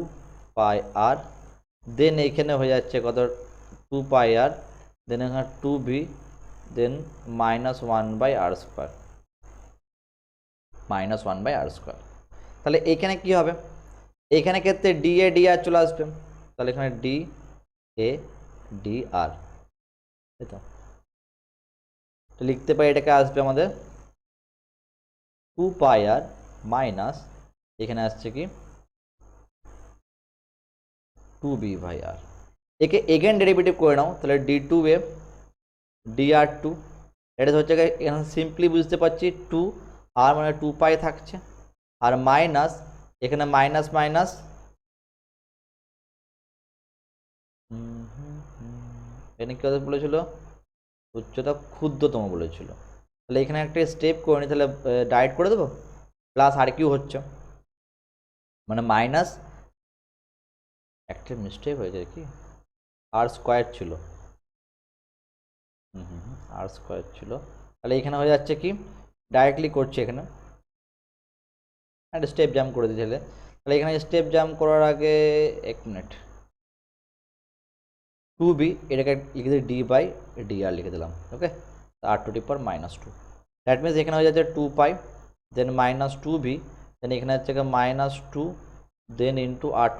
পাই আর, দেন এইখানে হয়ে যাচ্ছে কত টু পাই আর, দেন এখানে two v, then minus one by r square, minus one by r square. তাহলে এইখানে কি হবে, এইখানে ক্ষেত্রে ডি এ ডি আর চলে আসবে। তাহলে এখানে ডি এ ডি আর, তাই তো লিখতে পারি এটাকে আসবে আমাদের টু পাই আর মাইনাস এখানে আসছে কি টু বি বাই আর। একে এগেন ডেরিভেটিভ করে নাও, তাহলে d two a d r two, এটা হচ্ছে এখানে সিম্পলি বুঝতে পারছি টু আর মানে টু পাই থাকছে, আর মাইনাস এখানে মাইনাস মাইনাস এখানে কি বলেছিল উচ্চতা ক্ষুদ্রতম বলেছিল। তাহলে এখানে একটা স্টেপ করে নি, তাহলে ডাইরেক্ট করে দেবো প্লাস আর কিউ হচ্ছে, মানে মাইনাস একটা মিস্টেক হয়ে যায় কি আর স্কোয়ার ছিল, আর স্কোয়ার ছিল। তাহলে এখানে হয়ে যাচ্ছে কি ডাইরেক্টলি করছে, এখানে একটা স্টেপ জাম্প করে দিয়েছিলে। তাহলে এখানে স্টেপ জাম্প করার আগে এক মিনিট, 2b, এটাকে লিখে দিই d/dr লিখে দিলাম। ওকে, r⁻²। দ্যাট মিনস এখানে হয়ে যাচ্ছে 2 পাই, দেন -2b, দেন এখানে হচ্ছে -2, দেন ইন্টু r⁻³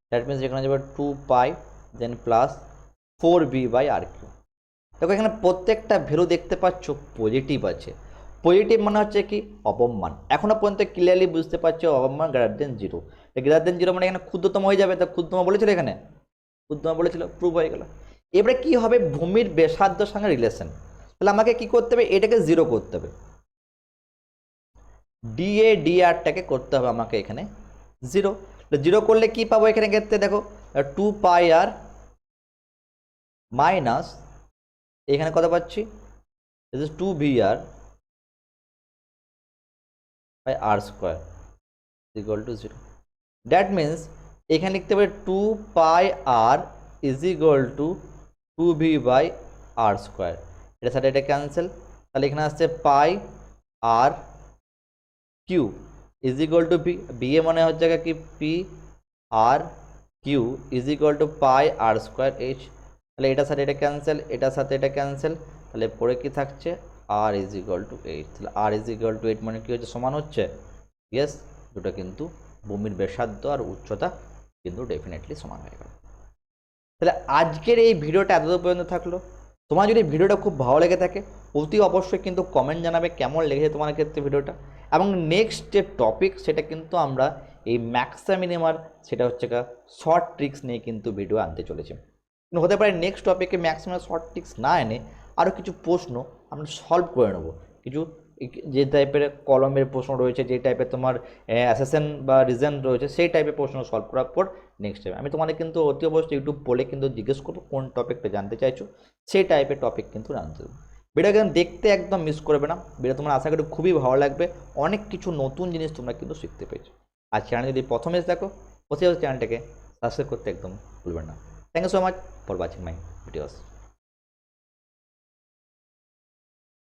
দ্যাট মিনস এখানে যাবে 2 পাই, দেন প্লাস 4b/r3। দেখো এখানে প্রত্যেকটা ভ্যালু দেখতে পাচ্ছ পজিটিভ আছে। পজিটিভ মানে হচ্ছে কি অবমান। এখনো পর্যন্ত ক্লিয়ারলি বুঝতে পারছো অবমান >0। >0 মানে এখানে ক্ষুদ্রতম হয়ে যাবে। তা ক্ষুদ্রতম বলেছিল, এখানে ক্ষুদ্রতম বলেছিল, প্রুভ হয়ে গেল। এবারে কি হবে, ভূমির ব্যাসার্ধের সঙ্গে রিলেশন। তাহলে আমাকে কি করতে হবে, এটাকে 0 করতে হবে, dr-টাকে করতে হবে আমাকে এখানে 0। 0 করলে কি পাবো এখানে ক্ষেত্রে দেখো 2 পাই আর মাইনাস এখানে কত পাচ্ছি, 2br/r² = 0। দ্যাট মিনস এখানে লিখতে পারি 2 পাই আর = 2b/r²। এটার সাথে এটা ক্যান্সেল, তাহলে এখানে আসছে পাই আর কিউ = বি এ মনে হচ্ছে কি পি আর কিউ =πr²h। তাহলে এটার সাথে এটা ক্যান্সেল, এটার সাথে এটা ক্যান্সেল, তাহলে পরে কি থাকছে r = 8। তাহলে r = 8 মানে কি হচ্ছে, সমান হচ্ছে, ইয়েস, দুটো কিন্তু ভূমির ব্যাসার্ধ আর উচ্চতা কিন্তু ডেফিনেটলি সমান হয়ে গেল। তাহলে আজকের এই ভিডিওটা এতদূর পর্যন্ত থাকলো। তোমার যদি ভিডিওটা খুব ভালো লেগে থাকে অতি অবশ্যই কিন্তু কমেন্ট জানাবে কেমন লেগেছে তোমার ক্ষেত্রে ভিডিওটা। এবং নেক্সট যে টপিক সেটা কিন্তু আমরা এই ম্যাক্সা মিনিমার, সেটা হচ্ছে শর্ট ট্রিক্স নিয়ে কিন্তু ভিডিও আনতে চলেছে। কিন্তু হতে পারে নেক্সট টপিকে ম্যাক্সিমাম শর্ট ট্রিক্স না এনে আরও কিছু প্রশ্ন আমরা সলভ করে নেবো। কিছু যে টাইপের কলমের প্রশ্ন রয়েছে, যে টাইপের তোমার অ্যাসেশন বা রিজন রয়েছে, সেই টাইপের প্রশ্ন সলভ করার পর নেক্সট টাইম আমি তোমাদের কিন্তু অতি অবশ্যই ইউটিউব বলে কিন্তু জিজ্ঞেস করবো কোন টপিকটা জানতে চাইছো, সেই টাইপের টপিক কিন্তু জানতে দেবো। ভিডিও কিন্তু দেখতে একদম মিস করবে না। ভিডিও তোমার আশা করি খুবই ভালো লাগবে, অনেক কিছু নতুন জিনিস তোমরা কিন্তু শিখতে পেয়েছো। আর চ্যানেল যদি প্রথমে এসে দেখো অবশ্যই চ্যানেলটাকে সাবস্ক্রাইব করতে একদম ভুলবেন না। Thank you so much for watching my videos.